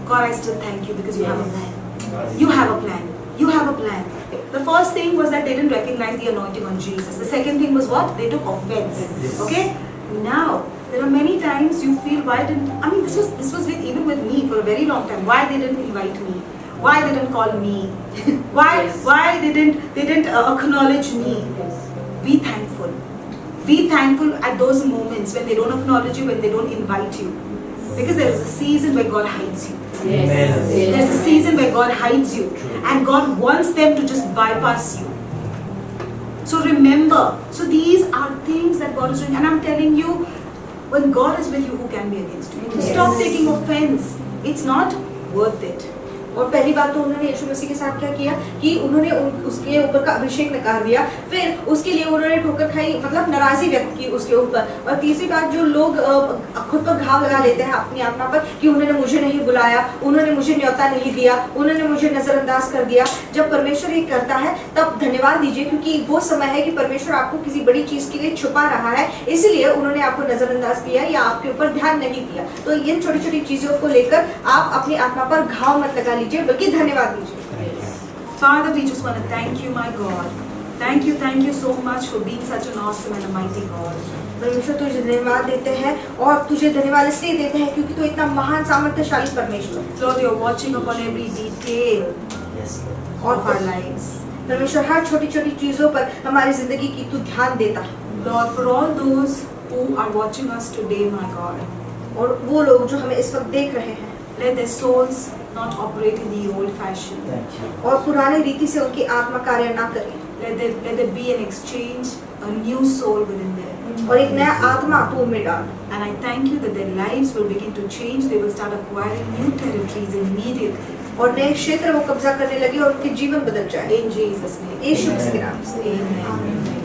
God, I still thank you because you have a plan. You have a plan. You have a plan. The first thing was that they didn't recognize the anointing on Jesus. The second thing was what? They took offense. Okay? Now, there are many times you feel, why didn't, I mean, this was even with me for a very long time. Why they didn't invite me? Why they didn't call me? Why they didn't acknowledge me? Be thankful. Be thankful at those moments when they don't acknowledge you, when they don't invite you. Because there is a season where God hides you. Yes. There's a season where God hides you. And God wants them to just bypass you. So remember, so these are things that God is doing. And I'm telling you, when God is with you, who can be against you? Yes. Stop taking offense. It's not worth it. और पहली बात तो उन्होंने यीशु मसीह के साथ क्या किया कि उन्होंने उसके ऊपर का अभिषेक नकार दिया, फिर उसके लिए उन्होंने ठोकर खाई, मतलब नाराजगी व्यक्त की उसके ऊपर। और तीसरी बात, जो लोग खुद पर घाव लगा लेते हैं अपनी आत्मा पर कि उन्होंने मुझे नहीं बुलाया, उन्होंने मुझे न्योता नहीं दिया, उन्होंने मुझे नजरअंदाज कर दिया। जब परमेश्वर ये करता है तब धन्यवाद दीजिए, क्योंकि वो समय है कि परमेश्वर आपको किसी बड़ी चीज के लिए छुपा रहा है, इसलिए उन्होंने आपको नजरअंदाज किया या आपके ऊपर ध्यान नहीं दिया। तो इन छोटी छोटी चीजों को लेकर आप अपनी आत्मा पर घाव मत लगा लीजिए, बल्कि धन्यवाद दीजिए। Father, we just want to thank you, my God. Thank you so much for being such an awesome and a mighty God. परमेश्वर तुझे धन्यवाद देते हैं, और तुझे धन्यवाद इसलिए देते हैं क्योंकि तू इतना महान सामर्थ्यशाली परमेश्वर। Lord, you're watching upon every detail of our lives. परमेश्वर हर छोटी छोटी चीजों पर हमारी जिंदगी की तू ध्यान देता है। Lord, for all those who are watching us today, my God, और वो लोग जो हमें इस वक्त देख रहे हैं, let their souls not operate in the old fashion. और पुराने रीति से उनकी आत्मा कार्य ना करे, Let there be an exchange, a new soul within them. और एक नया आत्मा तू उनमें डाल। And I thank you that their lives will begin to change. They will start acquiring new territories immediately. और नए क्षेत्र वो कब्जा करने लगे और उनके जीवन बदल जाए। In Jesus' name. यीशु मसीह के नाम से। Amen.